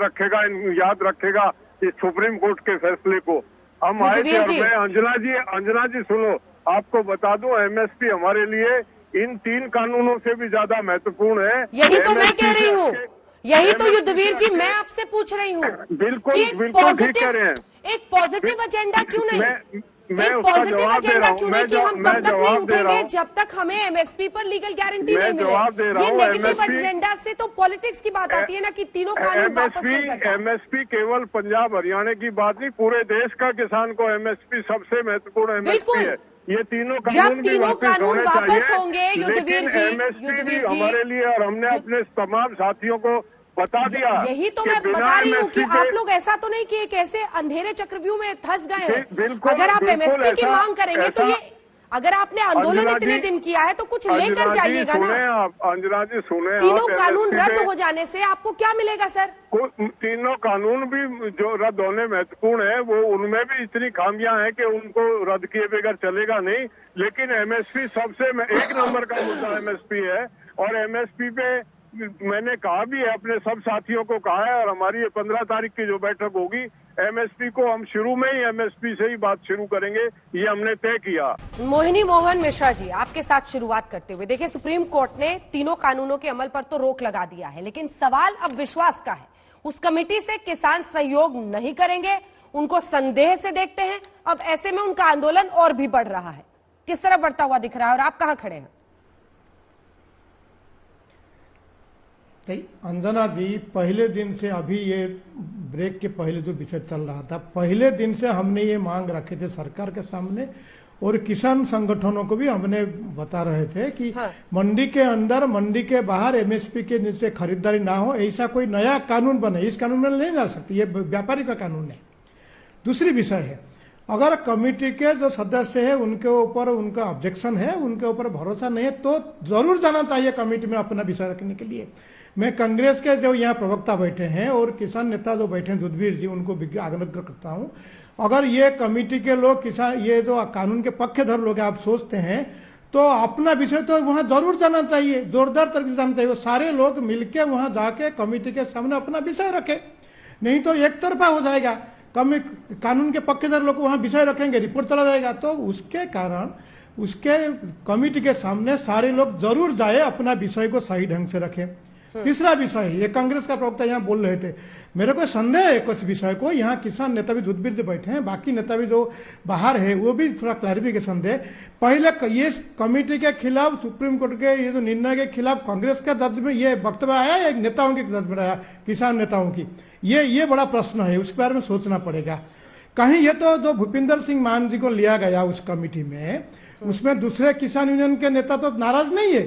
रखेगा इस सुप्रीम कोर्ट के फैसले को। हम आए थे। युद्धवीर और जी। मैं अंजना जी सुनो, आपको बता दूं एमएसपी हमारे लिए इन 3 कानूनों से भी ज्यादा महत्वपूर्ण है। यही तो मैं कह रही हूँ, यही तो MSP युद्धवीर जी मैं आपसे पूछ रही हूँ। बिल्कुल कि एक बिल्कुल ठीक कह रहे हैं। एक पॉजिटिव एजेंडा क्यों नहीं? मैं एक उसका पॉजिटिव जवाब दे एजेंडा रहा हूँ। क्यों नहीं कि हम तब तक नहीं जवाब दे रहा उठेंगे हूँ। जब तक हमें एमएसपी पर लीगल गारंटी मैं नहीं मिले। जवाब दे रहा ये हूँ, नेगेटिव MSP एजेंडा से तो पॉलिटिक्स की बात आती है ना कि तीनों कानून वापस ले सरकार। एमएसपी केवल पंजाब हरियाणा की बात नहीं, पूरे देश का किसान को एमएसपी सबसे महत्वपूर्ण एमएसपी है। ये तीनों कानून जब तीनों कानून होने वापस चाहिए, होंगे युद्धवीर लेकिन जी, MSP युद्धवीर जी हमारे लिए, और हमने अपने तमाम साथियों को बता दिया। यही तो कि मैं बिना बता रही हूँ कि MSP आप लोग ऐसा तो नहीं कि एक ऐसे अंधेरे चक्रव्यूह में फंस गए हैं। बिल्कुल, अगर आप बिल्कुल एमएसपी की ऐसा- मांग करेंगे तो ये, अगर आपने आंदोलन अंजना इतने जी- दिन किया है तो कुछ लेकर अंजना जी जाइएगा ना। सुने आप, अंजना जी सुने, तीनों आप कानून MSP रद्द पे- हो जाने से आपको क्या मिलेगा सर? तीनों कानून भी जो रद्द होने महत्वपूर्ण है, वो उनमें भी इतनी खामियां हैं कि उनको रद्द किए बगैर चलेगा नहीं। लेकिन एमएसपी सबसे एक नंबर का मुद्दा एमएसपी है। और एमएसपी पे मैंने कहा भी है, अपने सब साथियों को कहा है, और हमारी ये 15 तारीख की जो बैठक होगी, एमएसपी को हम शुरू में ही एमएसपी से ही बात शुरू करेंगे, ये हमने तय किया। मोहिनी मोहन मिश्रा जी, आपके साथ शुरुआत करते हुए, देखिए सुप्रीम कोर्ट ने तीनों कानूनों के अमल पर तो रोक लगा दिया है, लेकिन सवाल अब विश्वास का है। उस कमेटी से किसान सहयोग नहीं करेंगे, उनको संदेह से देखते हैं। अब ऐसे में उनका आंदोलन और भी बढ़ रहा है। किस तरह बढ़ता हुआ दिख रहा है और आप कहां खड़े हैं? अंजना जी, पहले दिन से, अभी ये ब्रेक के पहले जो विषय चल रहा था, पहले दिन से हमने ये मांग रखे थे सरकार के सामने, और किसान संगठनों को भी हमने बता रहे थे कि मंडी के अंदर, मंडी के बाहर एमएसपी के नीचे खरीदारी ना हो, ऐसा कोई नया कानून बने। इस कानून में नहीं जा सकती, ये व्यापारी का कानून है। दूसरी विषय है, अगर कमेटी के जो सदस्य है उनके ऊपर उनका ऑब्जेक्शन है, उनके ऊपर भरोसा नहीं है, तो जरूर जाना चाहिए कमेटी में अपना विषय रखने के लिए। मैं कांग्रेस के जो यहाँ प्रवक्ता बैठे हैं और किसान नेता जो बैठे हैं युद्धवीर जी, उनको आग्रह करता हूँ, अगर ये कमेटी के लोग, किसान, ये जो कानून के पक्षधर लोग आप सोचते हैं, तो अपना विषय तो वहां जरूर जाना चाहिए, जोरदार तरीके से जाना चाहिए। वो सारे लोग मिलके वहां जाके कमेटी के सामने अपना विषय रखे, नहीं तो एक तरफा हो जाएगा। कानून के पक्षधर लोग वहां विषय रखेंगे, रिपोर्ट चला जाएगा, तो उसके कारण उसके कमेटी के सामने सारे लोग जरूर जाए, अपना विषय को सही ढंग से रखें। तीसरा विषय, ये कांग्रेस का प्रवक्ता यहाँ बोल रहे थे, मेरे को संदेह है कुछ विषय को, यहाँ किसान नेता भी युद्धवीर से बैठे हैं, बाकी नेता भी जो बाहर है वो भी थोड़ा क्लैरिफिकेशन दे। पहले ये कमेटी के खिलाफ, सुप्रीम कोर्ट के ये जो निर्णय के खिलाफ कांग्रेस का जजमेंट, ये वक्तव्य आया, एक नेताओं की जजमेंट आया, किसान नेताओं की, ये बड़ा प्रश्न है, उसके बारे में सोचना पड़ेगा। कहीं ये तो जो भूपिंदर सिंह मान जी को लिया गया उस कमेटी में, उसमें दूसरे किसान यूनियन के नेता तो नाराज नहीं है,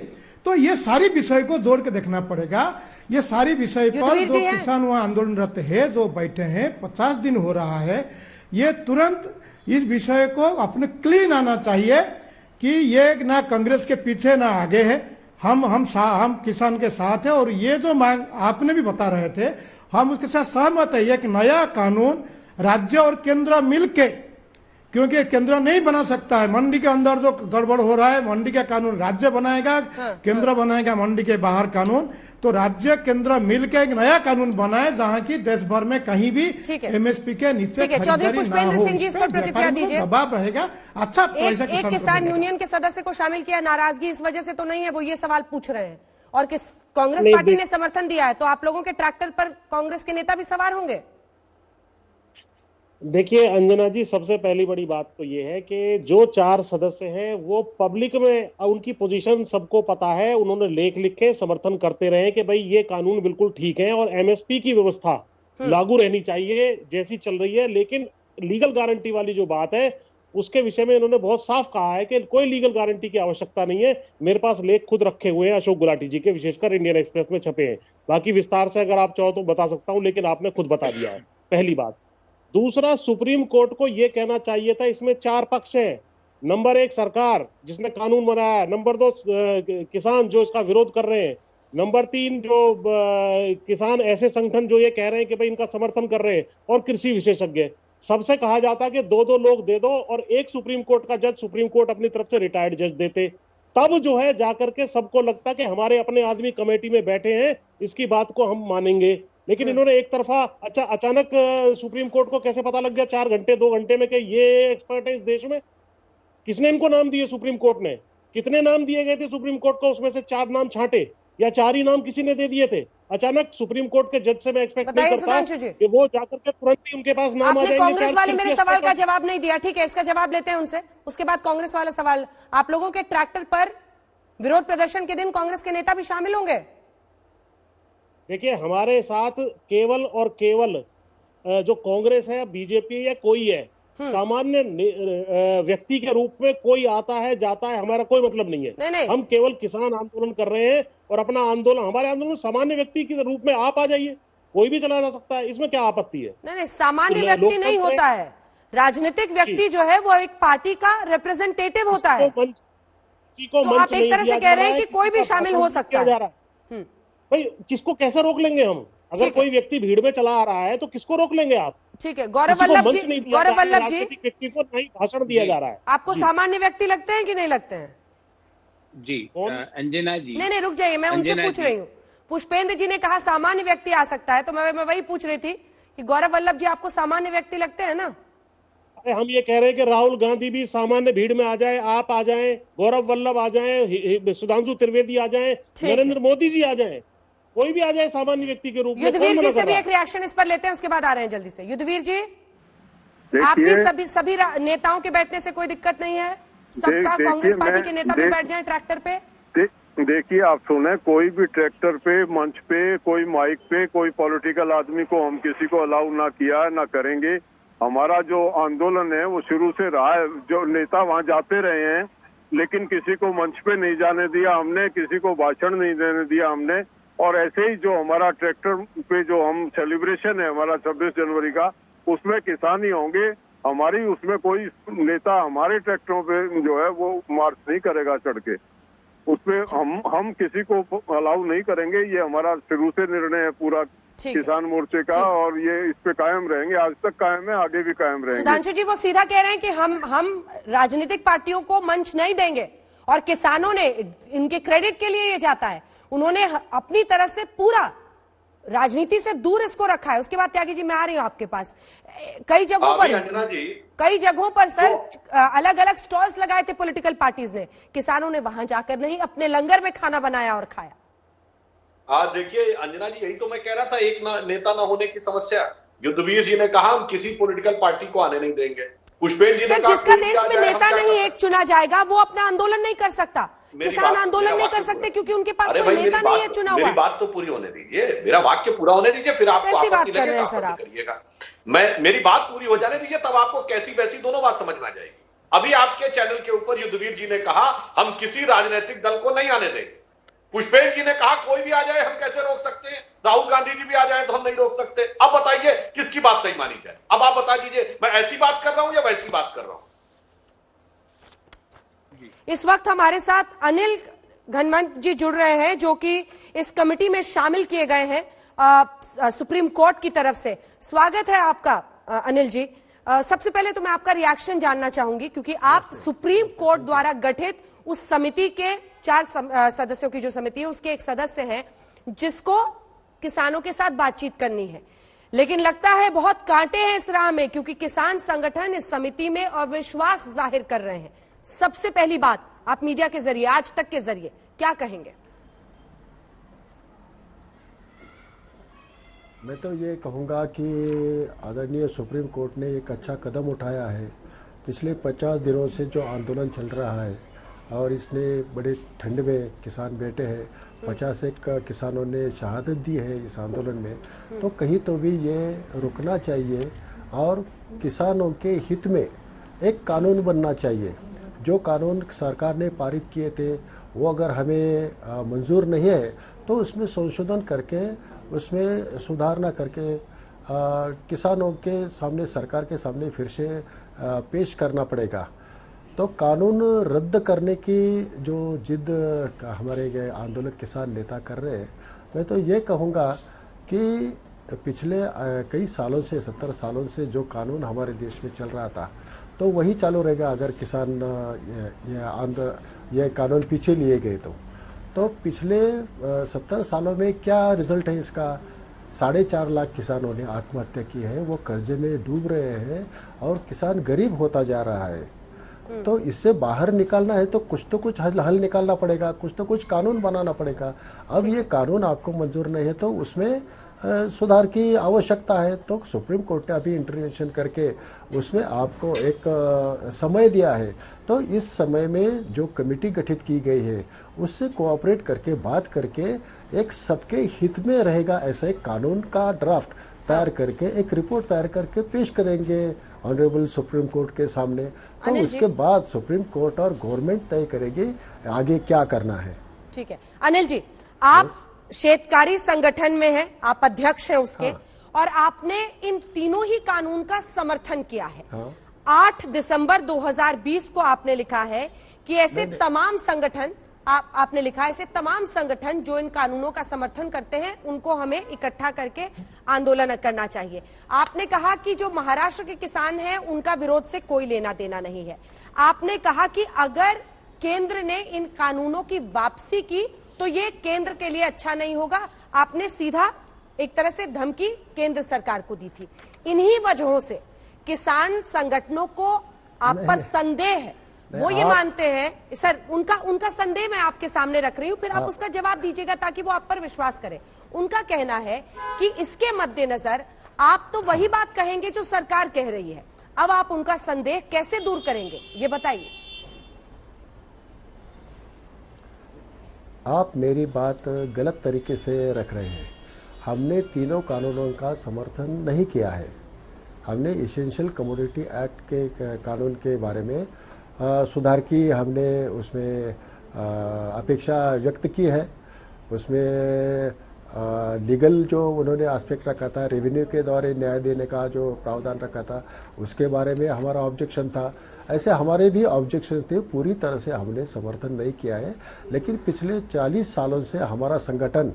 तो ये सारी विषय को जोड़ के देखना पड़ेगा। ये सारी विषय पर जो किसान वहां आंदोलनरत है, जो बैठे हैं, 50 दिन हो रहा है, ये तुरंत इस विषय को अपने क्लीन आना चाहिए कि ये ना कांग्रेस के पीछे ना आगे है, हम किसान के साथ है। और ये जो मांग आपने भी बता रहे थे, हम उसके साथ सहमत है। एक नया कानून राज्य और केंद्र मिलके, क्योंकि केंद्र नहीं बना सकता है, मंडी के अंदर जो गड़बड़ हो रहा है, मंडी का कानून राज्य बनाएगा, केंद्र बनाएगा मंडी के बाहर कानून, तो राज्य केंद्र मिलकर एक नया कानून बनाए जहां की देश भर में कहीं भी एमएसपी के नीचे चौधरी पुष्पेंद्र सिंह जी इस पर प्रतिक्रिया दीजिए। दबाव रहेगा। अच्छा, एक किसान यूनियन के सदस्य को शामिल किया, नाराजगी इस वजह से तो नहीं है, वो ये सवाल पूछ रहे हैं, और कांग्रेस पार्टी ने समर्थन दिया है, तो आप लोगों के ट्रैक्टर पर कांग्रेस के नेता भी सवार होंगे? देखिए अंजना जी, सबसे पहली बड़ी बात तो ये है कि जो 4 सदस्य हैं वो पब्लिक में उनकी पोजीशन सबको पता है, उन्होंने लेख लिखे, समर्थन करते रहे कि भाई ये कानून बिल्कुल ठीक है और एमएसपी की व्यवस्था लागू रहनी चाहिए जैसी चल रही है। लेकिन लीगल गारंटी वाली जो बात है उसके विषय में इन्होंने बहुत साफ कहा है कि कोई लीगल गारंटी की आवश्यकता नहीं है। मेरे पास लेख खुद रखे हुए हैं अशोक गुलाटी जी के, विशेषकर इंडियन एक्सप्रेस में छपे हैं, बाकी विस्तार से अगर आप चाहो तो बता सकता हूं, लेकिन आपने खुद बता दिया है, पहली बात। दूसरा, सुप्रीम कोर्ट को यह कहना चाहिए था, इसमें 4 पक्ष हैं। नंबर 1 सरकार जिसने कानून बनाया, नंबर 2 किसान जो इसका विरोध कर रहे हैं, नंबर 3 जो किसान ऐसे संगठन जो ये कह रहे हैं कि भाई इनका समर्थन कर रहे हैं, और कृषि विशेषज्ञ। सबसे कहा जाता है कि 2-2 लोग दे दो और एक सुप्रीम कोर्ट का जज सुप्रीम कोर्ट अपनी तरफ से रिटायर्ड जज देते, तब जो है जाकर के सबको लगता कि हमारे अपने आदमी कमेटी में बैठे हैं, इसकी बात को हम मानेंगे। लेकिन इन्होंने एक तरफा अचानक सुप्रीम कोर्ट को कैसे पता लग गया 4 घंटे 2 घंटे में कि ये एक्सपर्ट है इस देश में? किसने इनको नाम दिए? सुप्रीम कोर्ट ने। कितने नाम दिए गए थे सुप्रीम कोर्ट को? उसमें से 4 नाम छांटे या 4 ही नाम किसी ने दे दिए थे? अचानक सुप्रीम कोर्ट के जज से मैं एक्सपेक्ट नहीं करता कि वो जाकर के तुरंत ही उनके पास नाम आ जाएंगे। कांग्रेस वाले मेरे सवाल का जवाब नहीं दिया, ठीक है, इसका जवाब लेते हैं उनसे। उसके बाद कांग्रेस वाला सवाल, आप लोगों के ट्रैक्टर पर विरोध प्रदर्शन के दिन कांग्रेस के नेता भी शामिल होंगे? देखिए, हमारे साथ केवल और केवल जो कांग्रेस है, बीजेपी या कोई है, सामान्य व्यक्ति के रूप में कोई आता है जाता है, हमारा कोई मतलब नहीं है। नहीं। हम केवल किसान आंदोलन कर रहे हैं और अपना आंदोलन, हमारे आंदोलन सामान्य व्यक्ति के रूप में आप आ जाइए, कोई भी चला जा सकता है, इसमें क्या आपत्ति है? नहीं, सामान्य व्यक्ति नहीं होता है, राजनीतिक व्यक्ति जो है वो एक पार्टी का रिप्रेजेंटेटिव होता है। तो आप एक तरह से कह रहे हैं कि कोई भी शामिल हो सकता है। भाई, किसको कैसे रोक लेंगे हम? अगर कोई व्यक्ति भीड़ में चला आ रहा है तो किसको रोक लेंगे आप? ठीक है, गौरव वल्लभ जी, व्यक्ति को नहीं भाषण दिया जा रहा है। आपको सामान्य व्यक्ति लगते हैं कि नहीं लगते हैं? जी अंजना जी, नहीं रुक जाइए, मैं उनसे पूछ रही हूँ। पुष्पेंद्र जी ने कहा सामान्य व्यक्ति आ सकता है, तो मैं वही पूछ रही थी कि गौरव वल्लभ जी आपको सामान्य व्यक्ति लगते हैं ना? अरे हम ये कह रहे हैं कि राहुल गांधी भी सामान्य भीड़ में आ जाए, आप आ जाएं, गौरव वल्लभ आ जाएं, सुधांशु त्रिवेदी आ जाएं, नरेंद्र मोदी जी आ जाएं, कोई भी आ जाए सामान्य व्यक्ति के रूप में। युद्धवीर जी से भी एक रिएक्शन इस पर लेते हैं, उसके बाद आ रहे हैं जल्दी से। युद्धवीर जी, आपकी सभी नेताओं के बैठने से कोई दिक्कत नहीं है? सबका कांग्रेस पार्टी के नेता भी बैठ जाए ट्रैक्टर पे? देखिए, आप सुने, कोई भी ट्रैक्टर पे, मंच पे, कोई माइक पे, कोई पॉलिटिकल आदमी को हम किसी को अलाउ ना किया है, ना करेंगे। हमारा जो आंदोलन है वो शुरू से रहा है, जो नेता वहाँ जाते रहे हैं, लेकिन किसी को मंच पे नहीं जाने दिया हमने, किसी को भाषण नहीं देने दिया हमने। और ऐसे ही जो हमारा ट्रैक्टर पे जो हम सेलिब्रेशन है हमारा 26 जनवरी का, उसमें किसान ही होंगे। हमारी उसमें कोई नेता हमारे ट्रैक्टरों पे जो है वो मार्च नहीं करेगा चढ़ के, उसमें हम किसी को अलाउ नहीं करेंगे। ये हमारा शुरू से निर्णय है पूरा किसान मोर्चे का, और ये इस पे कायम रहेंगे, आज तक कायम है, आगे भी कायम रहेंगे। सुधांशु जी, वो सीधा कह रहे हैं कि हम राजनीतिक पार्टियों को मंच नहीं देंगे, और किसानों ने, इनके क्रेडिट के लिए ये जाता है, उन्होंने अपनी तरफ से पूरा राजनीति से दूर इसको रखा है। उसके बाद त्यागी जी, मैं आ रही हूं आपके पास। कई जगहों पर सर अलग अलग स्टॉल्स लगाए थे पॉलिटिकल पार्टीज ने, किसानों ने वहां जाकर नहीं, अपने लंगर में खाना बनाया और खाया। देखिए अंजना जी, यही तो मैं कह रहा था, एक नेता ना होने की समस्या। युद्धवीर जी ने कहा हम किसी पॉलिटिकल पार्टी को आने नहीं देंगे। पुष्पेंद्र जी ने कहा जिसका देश में नेता नहीं एक चुना जाएगा वो अपना आंदोलन नहीं कर सकता, किसान आंदोलन नहीं कर सकते क्योंकि उनके पास कोई नेता नहीं है चुना हुआ। मेरी बात तो पूरी होने दीजिए, मेरा वाक्य पूरा होने दीजिए, फिर आप बात कर रहे हैं सर आप? मेरी बात पूरी हो जाने दीजिए, तब आपको कैसी वैसी दोनों बात समझ में आ जाएगी। अभी आपके चैनल के ऊपर युद्धवीर जी ने कहा हम किसी राजनीतिक दल को नहीं आने देंगे। पुष्पेंद्र जी ने कहा कोई भी आ जाए हम कैसे रोक सकते हैं, राहुल गांधी जी भी आ जाए तो हम नहीं रोक सकते। अब बताइए किसकी बात सही मानी जाए? अब आप बता दीजिए, मैं ऐसी बात कर रहा हूं या वैसी बात कर रहा हूं? इस वक्त हमारे साथ अनिल घनवंत जी जुड़ रहे हैं, जो कि इस कमेटी में शामिल किए गए हैं सुप्रीम कोर्ट की तरफ से। स्वागत है आपका अनिल जी। सबसे पहले तो मैं आपका रिएक्शन जानना चाहूंगी, क्योंकि आप सुप्रीम कोर्ट द्वारा गठित उस समिति के 4 सदस्यों की जो समिति है उसके एक सदस्य हैं, जिसको किसानों के साथ बातचीत करनी है। लेकिन लगता है बहुत कांटे हैं इस राह में, क्योंकि किसान संगठन इस समिति में अविश्वास जाहिर कर रहे हैं। सबसे पहली बात, आप मीडिया के जरिए, आज तक के जरिए क्या कहेंगे? मैं तो ये कहूँगा कि आदरणीय सुप्रीम कोर्ट ने एक अच्छा कदम उठाया है। पिछले 50 दिनों से जो आंदोलन चल रहा है और इसने बड़े ठंड में किसान बैठे हैं, 51 किसानों ने शहादत दी है इस आंदोलन में, तो कहीं तो भी ये रुकना चाहिए और किसानों के हित में एक कानून बनना चाहिए। जो कानून सरकार ने पारित किए थे वो अगर हमें मंजूर नहीं है तो उसमें संशोधन करके, उसमें सुधारना करके किसानों के सामने, सरकार के सामने फिर से पेश करना पड़ेगा। तो कानून रद्द करने की जो जिद हमारे आंदोलक किसान नेता कर रहे हैं, मैं तो ये कहूँगा कि पिछले कई सालों से, 70 सालों से जो कानून हमारे देश में चल रहा था तो वही चालू रहेगा अगर किसान ये कानून पीछे लिए गए तो पिछले 70 सालों में क्या रिजल्ट है इसका? 4.5 लाख किसानों ने आत्महत्या की है, वो कर्जे में डूब रहे हैं और किसान गरीब होता जा रहा है। तो इससे बाहर निकालना है तो कुछ हल निकालना पड़ेगा, कुछ तो कुछ कानून बनाना पड़ेगा। अब ये कानून आपको मंजूर नहीं है तो उसमें सुधार की आवश्यकता है। तो सुप्रीम कोर्ट ने अभी इंटरवेंशन करके उसमें आपको एक समय दिया है। तो इस समय में जो कमेटी गठित की गई है उससे कोऑपरेट करके बात करके एक सबके हित में रहेगा ऐसा एक कानून का ड्राफ्ट तैयार करके एक रिपोर्ट तैयार करके पेश करेंगे ऑनरेबल सुप्रीम कोर्ट के सामने। तो उसके बाद सुप्रीम कोर्ट और गवर्नमेंट तय करेगी आगे क्या करना है। ठीक है अनिल जी, आप शेतकारी संगठन में हैं, आप अध्यक्ष हैं उसके, और आपने इन तीनों ही कानून का समर्थन किया है। 8 दिसंबर 2020 को आपने लिखा है कि ऐसे तमाम संगठन आपने लिखा है ऐसे तमाम संगठन जो इन कानूनों का समर्थन करते हैं उनको हमें इकट्ठा करके आंदोलन करना चाहिए। आपने कहा कि जो महाराष्ट्र के किसान हैं उनका विरोध से कोई लेना देना नहीं है। आपने कहा कि अगर केंद्र ने इन कानूनों की वापसी की तो ये केंद्र के लिए अच्छा नहीं होगा। आपने सीधा एक तरह से धमकी केंद्र सरकार को दी थी। इन्हीं वजहों से किसान संगठनों को आप पर संदेह है, वो ये मानते हैं सर, उनका संदेह मैं आपके सामने रख रही हूं, फिर आप उसका जवाब दीजिएगा ताकि वो आप पर विश्वास करें। उनका कहना है कि इसके मद्देनजर आप तो वही बात कहेंगे जो सरकार कह रही है। अब आप उनका संदेह कैसे दूर करेंगे ये बताइए। आप मेरी बात गलत तरीके से रख रहे हैं। हमने तीनों कानूनों का समर्थन नहीं किया है। हमने इसेंशियल कमोडिटी एक्ट के कानून के बारे में सुधार की हमने उसमें अपेक्षा व्यक्त की है। उसमें लीगल जो उन्होंने एस्पेक्ट रखा था, रेवेन्यू के द्वारा न्याय देने का जो प्रावधान रखा था उसके बारे में हमारा ऑब्जेक्शन था। ऐसे हमारे भी ऑब्जेक्शन थे, पूरी तरह से हमने समर्थन नहीं किया है। लेकिन पिछले 40 सालों से हमारा संगठन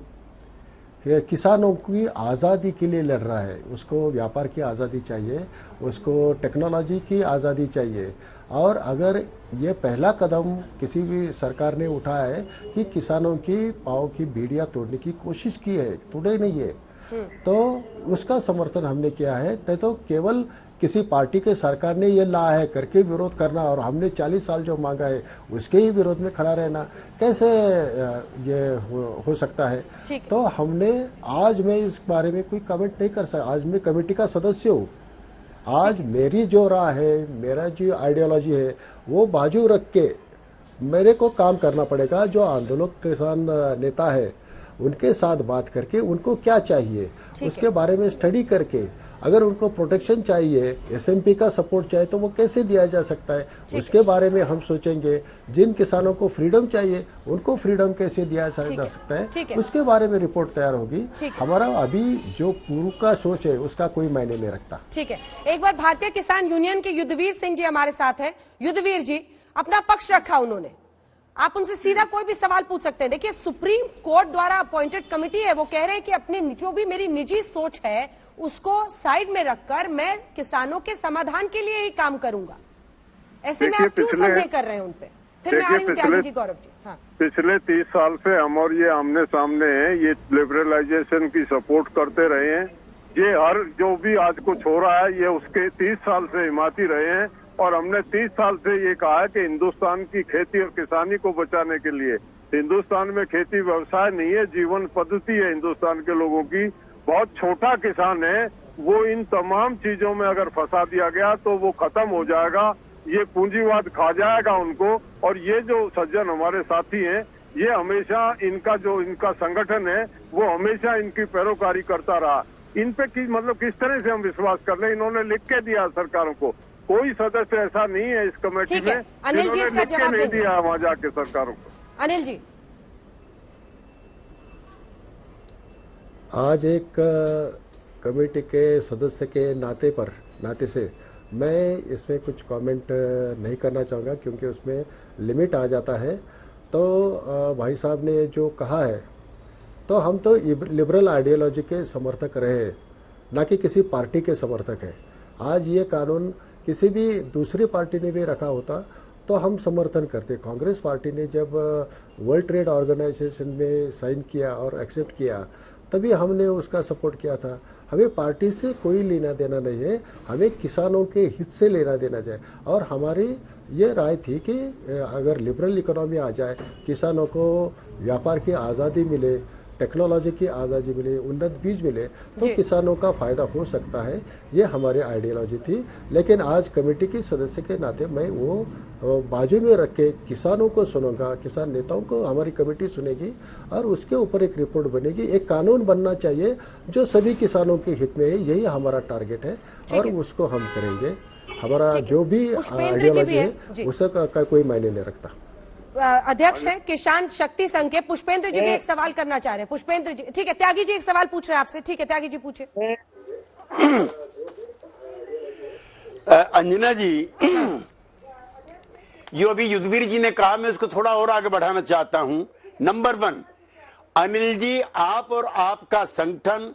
किसानों की आज़ादी के लिए लड़ रहा है। उसको व्यापार की आज़ादी चाहिए, उसको टेक्नोलॉजी की आज़ादी चाहिए। और अगर ये पहला कदम किसी भी सरकार ने उठाया है कि किसानों की पाँव की बेड़ियाँ तोड़ने की कोशिश की है, तोड़े नहीं है, तो उसका समर्थन हमने किया है। नहीं तो केवल किसी पार्टी के सरकार ने ये ला है करके विरोध करना और हमने 40 साल जो मांगा है उसके ही विरोध में खड़ा रहना कैसे ये हो सकता है। तो हमने आज मैं इस बारे में कोई कमेंट नहीं कर सकता। आज मैं कमेटी का सदस्य हूँ। आज मेरी जो राय है, मेरा जो आइडियोलॉजी है वो बाजू रख के मेरे को काम करना पड़ेगा। जो आंदोलन किसान नेता है उनके साथ बात करके उनको क्या चाहिए उसके बारे में स्टडी करके, अगर उनको प्रोटेक्शन चाहिए, एसएमपी का सपोर्ट चाहिए तो वो कैसे दिया जा सकता है उसके बारे में हम सोचेंगे। जिन किसानों को फ्रीडम चाहिए उनको फ्रीडम कैसे दिया जा सकता है उसके बारे में रिपोर्ट तैयार होगी। हमारा अभी जो पूर्व का सोच है उसका कोई मायने नहीं रखता। ठीक है, एक बार भारतीय किसान यूनियन के युद्धवीर सिंह जी हमारे साथ हैं। युद्धवीर जी, अपना पक्ष रखा उन्होंने, आप उनसे सीधा कोई भी सवाल पूछ सकते हैं। देखिए, सुप्रीम कोर्ट द्वारा अपॉइंटेड कमेटी है, वो कह रहे हैं कि अपनी जो भी मेरी निजी सोच है उसको साइड में रखकर मैं किसानों के समाधान के लिए ही काम करूंगा। ऐसे में आप क्यों संदेह कर रहे हैं उन पे? फिर मैं आ रही हूँ त्यागी जी, गौरव जी। हाँ, पिछले 30 साल से हम और ये आमने सामने हैं, ये लिबरलाइजेशन की सपोर्ट करते रहे हैं। ये हर जो भी आज कुछ हो रहा है ये उसके 30 साल से हिमाती रहे हैं। और हमने 30 साल से ये कहा है कि हिंदुस्तान की खेती और किसानी को बचाने के लिए, हिंदुस्तान में खेती व्यवसाय नहीं है, जीवन पद्धति है हिंदुस्तान के लोगों की। बहुत छोटा किसान है, वो इन तमाम चीजों में अगर फंसा दिया गया तो वो खत्म हो जाएगा। ये पूंजीवाद खा जाएगा उनको। और ये जो सज्जन हमारे साथी हैं, ये हमेशा इनका संगठन है वो हमेशा इनकी पैरोकारी करता रहा। इन पे किस तरह से हम विश्वास कर लें? इन्होंने लिख के दिया सरकारों को, कोई सदस्य ऐसा नहीं है इस कमेटी में अनिल जी इसका जवाब नहीं दिया वहां जाके सरकारों को। अनिल जी, आज एक कमेटी के सदस्य के नाते से मैं इसमें कुछ कमेंट नहीं करना चाहूँगा क्योंकि उसमें लिमिट आ जाता है। तो भाई साहब ने जो कहा है, तो हम तो लिबरल आइडियोलॉजी के समर्थक रहे, ना कि किसी पार्टी के समर्थक हैं। आज ये कानून किसी भी दूसरी पार्टी ने भी रखा होता तो हम समर्थन करते। कांग्रेस पार्टी ने जब वर्ल्ड ट्रेड ऑर्गेनाइजेशन में साइन किया और एक्सेप्ट किया तभी हमने उसका सपोर्ट किया था। हमें पार्टी से कोई लेना देना नहीं है, हमें किसानों के हित से लेना देना चाहिए। और हमारी ये राय थी कि अगर लिबरल इकोनॉमी आ जाए, किसानों को व्यापार की आज़ादी मिले, टेक्नोलॉजी की आज़ादी मिले, उन्नत बीज मिले, तो किसानों का फायदा हो सकता है। ये हमारी आइडियोलॉजी थी। लेकिन आज कमेटी के सदस्य के नाते मैं वो बाजू में रख के किसानों को सुनूंगा, किसान नेताओं को हमारी कमेटी सुनेगी और उसके ऊपर एक रिपोर्ट बनेगी। एक कानून बनना चाहिए जो सभी किसानों के हित में है, यही हमारा टारगेट है और उसको हम करेंगे। हमारा जो भी आइडियोलॉजी है उसका कोई मायने नहीं रखता। अध्यक्ष है किसान शक्ति संघ के पुष्पेंद्र जी भी एक सवाल करना चाह रहे हैं। पुष्पेंद्र जी, ठीक है, त्यागी जी एक सवाल पूछ रहे हैं आपसे। ठीक है, त्यागी जी पूछे। अंजना जी, जो अभी युद्धवीर जी ने कहा, मैं उसको थोड़ा और आगे बढ़ाना चाहता हूं। नंबर 1, अनिल जी, आप और आपका संगठन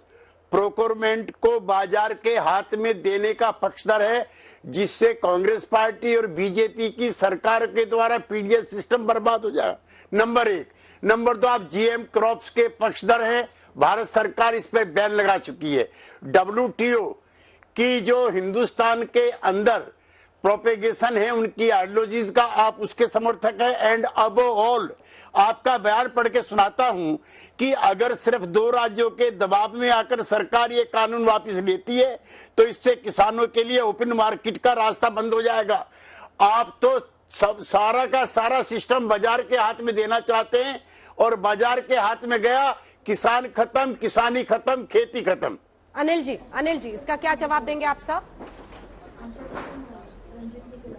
प्रोक्योरमेंट को बाजार के हाथ में देने का पक्षधर है, जिससे कांग्रेस पार्टी और बीजेपी की सरकार के द्वारा पीडीएस सिस्टम बर्बाद हो जाएगा। नंबर 1। नंबर 2, आप जीएम क्रॉप्स के पक्षधर हैं, भारत सरकार इस पे बैन लगा चुकी है। WTO की जो हिंदुस्तान के अंदर प्रोपेगेशन है, उनकी आइडियोलॉजीज का आप उसके समर्थक है। एंड अबव ऑल, आपका बयान पढ़ के सुनाता हूं कि अगर सिर्फ 2 राज्यों के दबाव में आकर सरकार ये कानून वापस लेती है तो इससे किसानों के लिए ओपन मार्केट का रास्ता बंद हो जाएगा। आप तो सारा का सारा सिस्टम बाजार के हाथ में देना चाहते हैं और बाजार के हाथ में गया, किसान खत्म, किसानी खत्म, खेती खत्म। अनिल जी, इसका क्या जवाब देंगे आप साहब?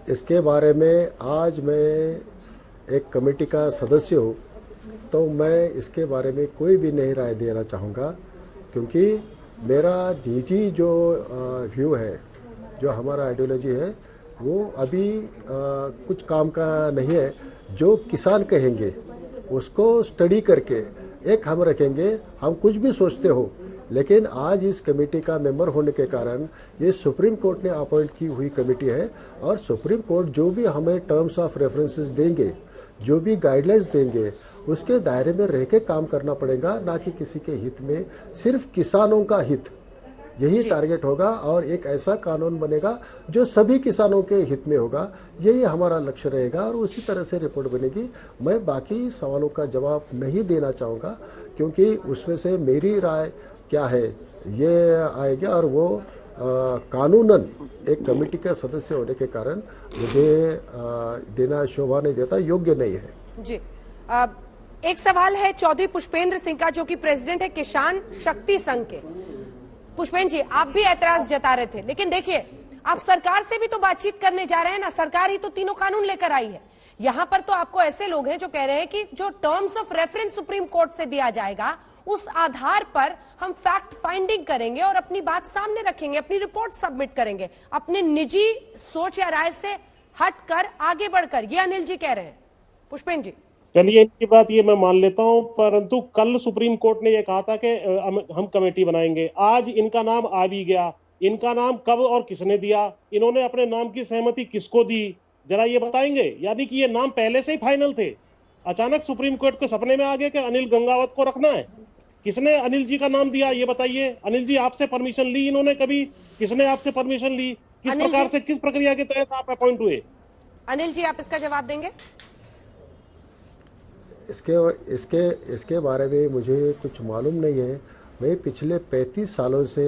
इसके बारे में आज मैं एक कमेटी का सदस्य हूँ, तो मैं इसके बारे में कोई भी नहीं राय देना चाहूँगा, क्योंकि मेरा निजी जो व्यू है, जो हमारा आइडियोलॉजी है, वो अभी कुछ काम का नहीं है। जो किसान कहेंगे उसको स्टडी करके एक हम रखेंगे। हम कुछ भी सोचते हो, लेकिन आज इस कमेटी का मेंबर होने के कारण ये सुप्रीम कोर्ट ने अपॉइंट की हुई कमेटी है और सुप्रीम कोर्ट जो भी हमें टर्म्स ऑफ रेफरेंसेस देंगे, जो भी गाइडलाइंस देंगे, उसके दायरे में रह के काम करना पड़ेगा, ना कि किसी के हित में। सिर्फ किसानों का हित, यही टारगेट होगा और एक ऐसा कानून बनेगा जो सभी किसानों के हित में होगा। यही हमारा लक्ष्य रहेगा और उसी तरह से रिपोर्ट बनेगी। मैं बाकी सवालों का जवाब नहीं देना चाहूँगा, क्योंकि उसमें से मेरी राय क्या है ये आएगी और वो कानूनन एक कमेटी का सदस्य होने के कारण मुझे देना शोभा नहीं देता, योग्य नहीं है। जी, एक सवाल है चौधरी पुष्पेंद्र सिंह का, जो कि प्रेसिडेंट है किसान शक्ति संघ के। पुष्पेंद्र जी, आप भी ऐतराज जता रहे थे, लेकिन देखिए आप सरकार से भी तो बातचीत करने जा रहे हैं ना। सरकार ही तो तीनों कानून लेकर आई है। यहाँ पर तो आपको ऐसे लोग हैं जो कह रहे हैं कि जो terms of reference supreme court से दिया जाएगा, उस आधार पर हम फैक्ट फाइंडिंग करेंगे और अपनी बात सामने रखेंगे, अपनी रिपोर्ट सबमिट करेंगे, अपने निजी सोच या राय से हटकर आगे बढ़कर। ये अनिल जी कह रहे हैं। पुष्पेंद्र जी, चलिए इनकी बात ये मैं मान लेता हूं, परंतु कल सुप्रीम कोर्ट ने ये कहा था कि हम कमेटी बनाएंगे। आज इनका नाम आ भी गया। इनका नाम कब और किसने दिया? इन्होंने अपने नाम की सहमति किसको दी, जरा ये बताएंगे? यानी कि ये नाम पहले से ही फाइनल थे, अचानक सुप्रीम कोर्ट के सपने में आ गया कि अनिल गंगावत को रखना है। किसने अनिल जी का नाम दिया ये बताइए? अनिल जी, आपसे परमिशन ली इन्होंने कभी? किसने आपसे परमिशन ली? किस प्रकार से, किस प्रक्रिया के तहत आप अपॉइंट हुए? अनिल जी, आप इसका जवाब देंगे? इसके बारे में मुझे कुछ मालूम नहीं है। मैं पिछले 35 सालों से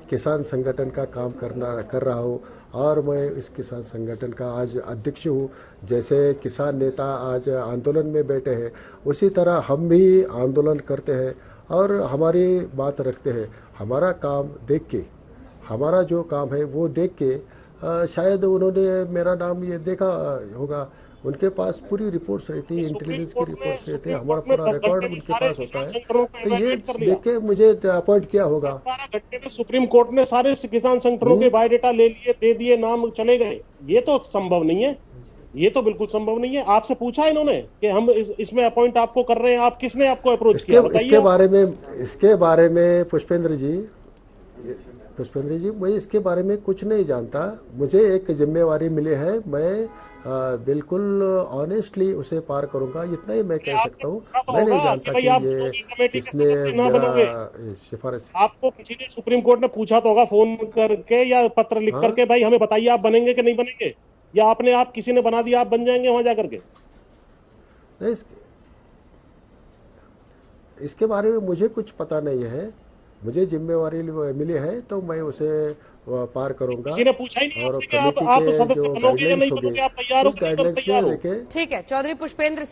किसान संगठन का काम कर रहा हूँ और मैं इस किसान संगठन का आज अध्यक्ष हूँ। जैसे किसान नेता आज आंदोलन में बैठे हैं, उसी तरह हम भी आंदोलन करते हैं और हमारी बात रखते हैं। हमारा काम देख के, हमारा जो काम है वो देख के शायद उन्होंने मेरा नाम ये देखा होगा। उनके पास पूरी रिपोर्ट्स रहती है, इंटेलिजेंस की रिपोर्ट्स रहती है, हमारा पूरा रिकॉर्ड उनके पास होता है, तो ये देख के मुझे अपॉइंट किया होगा। 12 घंटे में सुप्रीम कोर्ट ने सारे किसान संगठनों के बायोडेटा ले लिए, दे दिए, नाम चले गए। ये तो संभव नहीं है, ये तो बिल्कुल संभव नहीं है। आपसे पूछा इन्होंने कि हम इसमें अपॉइंट आपको कर रहे हैं, आप किसने आपको अप्रोच किया? इसके बारे में पुष्पेंद्र जी, मैं इसके बारे में कुछ नहीं जानता। मुझे एक जिम्मेवारी मिली है, मैं बिल्कुल ऑनेस्टली उसे पार करूंगा, इतना ही मैं कह सकता हूँ। मैं नहीं जानता कि ये किसने मेरा सिफारिश। आपको किसी ने सुप्रीम कोर्ट ने पूछा तो होगा फोन करके या पत्र लिख करके, भाई हमें बताइए आप बनेंगे कि नहीं बनेंगे, या आपने आप किसी ने बना दिया आप बन जाएंगे वहां जाकर के? नहीं, इसके बारे में मुझे कुछ पता नहीं है। मुझे जिम्मेवारी मिली है तो मैं उसे पार करूंगा। किसी ने पूछा ही नहीं और कि आप सदस्य बनोगे या नहीं बनोगे, आप तैयार हो तैयार हो। ठीक है, चौधरी पुष्पेंद्र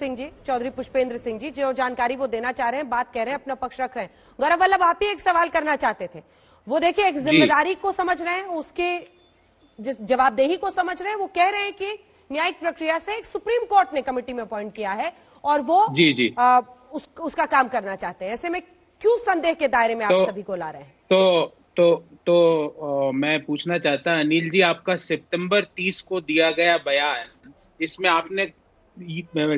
सिंह जी जो जानकारी वो देना चाह रहे हैं, बात कह रहे हैं, अपना पक्ष रख रहे हैं। गौरव वल्लभ, आप ही एक सवाल करना चाहते थे। वो देखिए एक जिम्मेदारी को समझ रहे हैं, उसके जिस जवाबदेही को समझ रहे हैं। वो कह रहे हैं कि न्यायिक प्रक्रिया से एक सुप्रीम कोर्ट ने कमेटी में अपॉइंट किया है और वो उसका काम करना चाहते हैं। ऐसे में क्यों संदेह के दायरे में आप सभी को ला रहे हैं? तो मैं पूछना चाहता अनिल जी, आपका सितंबर 30 को दिया गया बयान, जिसमें आपने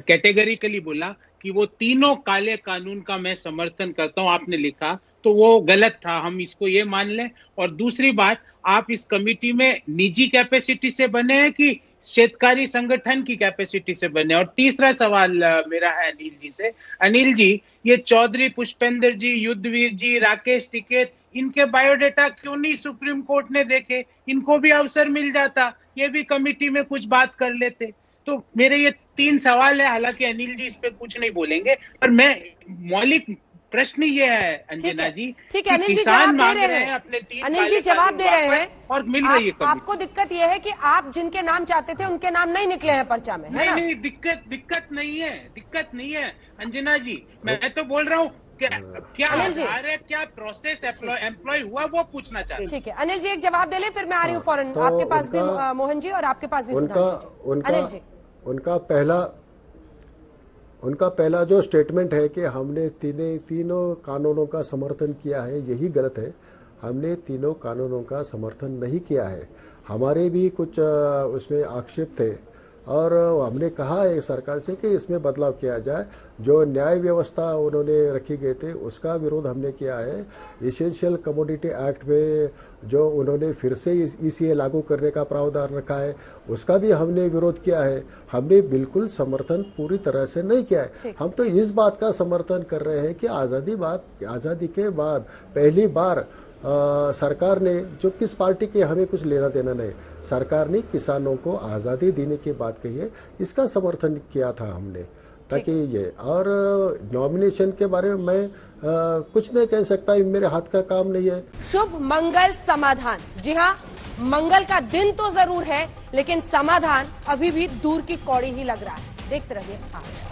कैटेगरिकली बोला कि वो तीनों काले कानून का मैं समर्थन करता हूं, आपने लिखा, तो वो गलत था, हम इसको ये मान लें। और दूसरी बात, आप इस कमेटी में निजी कैपेसिटी से बने हैं कि शेतकारी संगठन की कैपेसिटी से बने? और तीसरा सवाल मेरा है अनिल जी से। अनिल जी, ये चौधरी पुष्पेंद्र जी, युद्धवीर जी, राकेश टिकैत, इनके बायोडेटा क्यों नहीं सुप्रीम कोर्ट ने देखे? इनको भी अवसर मिल जाता, ये भी कमेटी में कुछ बात कर लेते। तो मेरे ये 3 सवाल है, हालांकि अनिल जी इस पे कुछ नहीं बोलेंगे, पर मैं मौलिक प्रश्न ये है अंजना जी, ठीक है, अनिल जी जवाब दे रहे हैं, अपने 3 अनिल जी जवाब दे रहे हैं और मिल रही है। आपको दिक्कत यह है कि आप जिनके नाम चाहते थे उनके नाम नहीं निकले हैं पर्चा में, है ना? नहीं, दिक्कत नहीं है अंजना जी। मैं तो बोल रहा हूँ क्या आधार है, क्या प्रोसेस एम्प्लॉय हुआ, वो पूछना चाहता हूँ। ठीक है, अनिल जी एक जवाब दे ले, फिर मैं आ रही हूँ फौरन। आपके पास भी मोहन जी और आपके पास भी अनिल जी। उनका पहला जो स्टेटमेंट है कि हमने तीनों कानूनों का समर्थन किया है, यही गलत है। हमने तीनों कानूनों का समर्थन नहीं किया है। हमारे भी कुछ उसमें आक्षेप थे और हमने कहा है सरकार से कि इसमें बदलाव किया जाए। जो न्याय व्यवस्था उन्होंने रखी गए थे उसका विरोध हमने किया है। एसेंशियल कमोडिटी एक्ट में जो उन्होंने फिर से ईसीए लागू करने का प्रावधान रखा है उसका भी हमने विरोध किया है। हमने बिल्कुल समर्थन पूरी तरह से नहीं किया है। हम तो इस बात का समर्थन कर रहे हैं कि आज़ादी के बाद पहली बार सरकार ने, जो किस पार्टी के हमें कुछ लेना देना नहीं, सरकार ने किसानों को आज़ादी देने की बात कही है, इसका समर्थन किया था हमने। ताकि ये, और नॉमिनेशन के बारे में मैं कुछ नहीं कह सकता, मेरे हाथ का काम नहीं है। शुभ मंगल समाधान, जी हाँ, मंगल का दिन तो जरूर है लेकिन समाधान अभी भी दूर की कौड़ी ही लग रहा है। देखते रहिए आज।